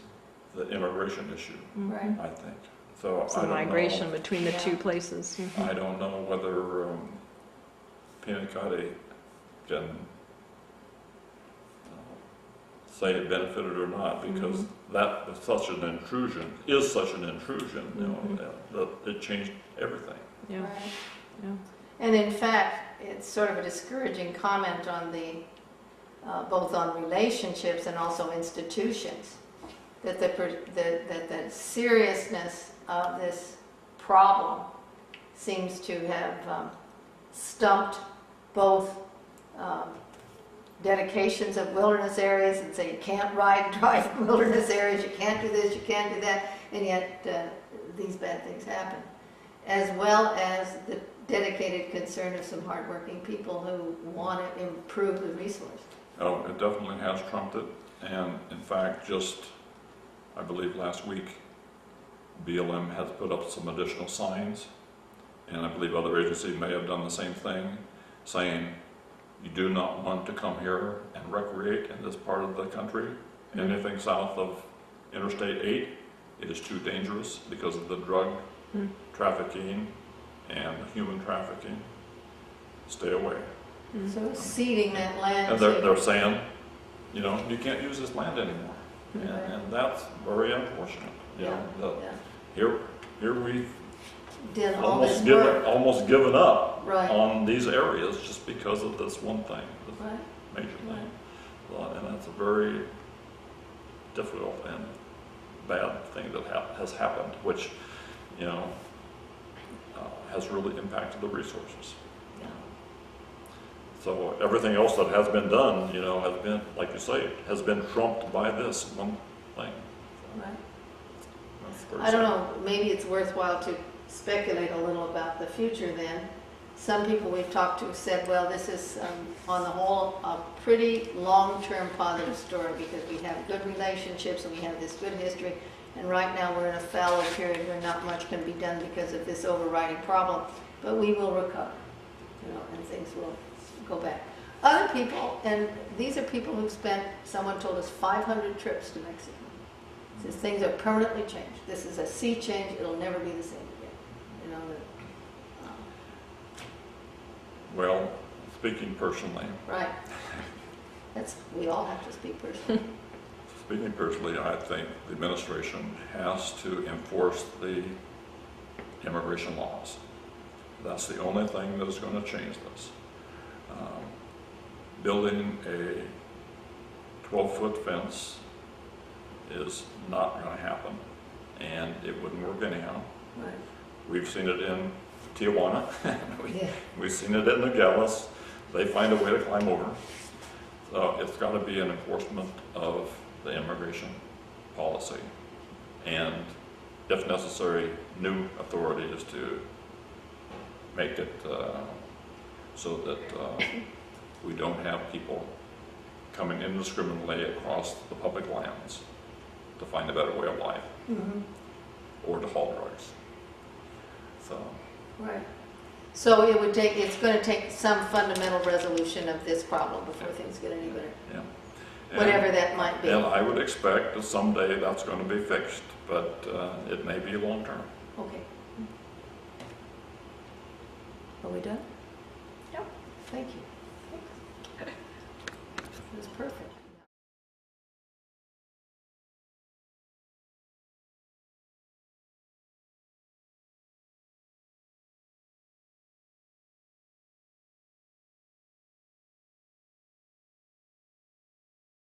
Speaker 2: the immigration issue, I think. So
Speaker 1: it's the migration between the two places.
Speaker 2: I don't know whether Pinacate can say it benefited or not, because that was such an intrusion, is such an intrusion, you know, that it changed everything.
Speaker 1: Yeah.
Speaker 3: Right.
Speaker 1: Yeah.
Speaker 3: And in fact, it's sort of a discouraging comment on the, both on relationships and also institutions, that the seriousness of this problem seems to have stumped both dedications of wilderness areas and say you can't drive in wilderness areas, you can't do this, you can't do that, and yet these bad things happen. As well as the dedicated concern of some hardworking people who want to improve the resource.
Speaker 2: Oh, it definitely has trumped it, and in fact, just, I believe last week, BLM has put up some additional signs, and I believe other agencies may have done the same thing, saying you do not want to come here and recreate in this part of the country. Anything south of Interstate 8, it is too dangerous because of the drug trafficking and human trafficking. Stay away.
Speaker 3: So ceding that land.
Speaker 2: And they're saying, you know, you can't use this land anymore. And that's very unfortunate. You know, here we've
Speaker 3: did all this work.
Speaker 2: almost given up
Speaker 3: Right.
Speaker 2: on these areas just because of this one thing, this
Speaker 3: Right.
Speaker 2: major thing.
Speaker 3: Right.
Speaker 2: Well, and that's a very difficult and bad thing that has happened, which, you know, has really impacted the resources.
Speaker 3: Yeah.
Speaker 2: So everything else that has been done, you know, has been, like you say, has been trumped by this one thing.
Speaker 3: Right.
Speaker 2: That's very
Speaker 3: I don't
Speaker 2: sad.
Speaker 3: know, maybe it's worthwhile to speculate a little about the future then. Some people we've talked to said, well, this is on the whole a pretty long-term positive story because we have good relationships and we have this good history, and right now we're in a fallow period where not much can be done because of this overriding problem, but we will recover, you know, and things will go back. Other people, and these are people who've spent, someone told us, 500 trips to Mexico. Says things are permanently changed. This is a sea change. It'll never be the same again. You know.
Speaker 2: Well, speaking personally,
Speaker 3: Right. We all have to speak personally.
Speaker 2: I think the administration has to enforce the immigration laws. That's the only thing that is going to change this. Building a 12-foot fence is not going to happen, and it wouldn't work anyhow.
Speaker 3: Right.
Speaker 2: We've seen it in Tijuana.
Speaker 3: Yeah.
Speaker 2: We've seen it in Nogales. They find a way to climb over. So it's got to be an enforcement of the immigration policy, and if necessary, new authorities to make it so that we don't have people coming indiscriminately across the public lands to find a better way of life or to haul drugs. So.
Speaker 3: Right. So it's going to take some fundamental resolution of this problem before things get any better.
Speaker 2: Yeah.
Speaker 3: Whatever that might be.
Speaker 2: And I would expect that someday that's going to be fixed, but it may be long term.
Speaker 3: Okay. Are we done?
Speaker 1: Yep.
Speaker 3: Thank you. It was perfect.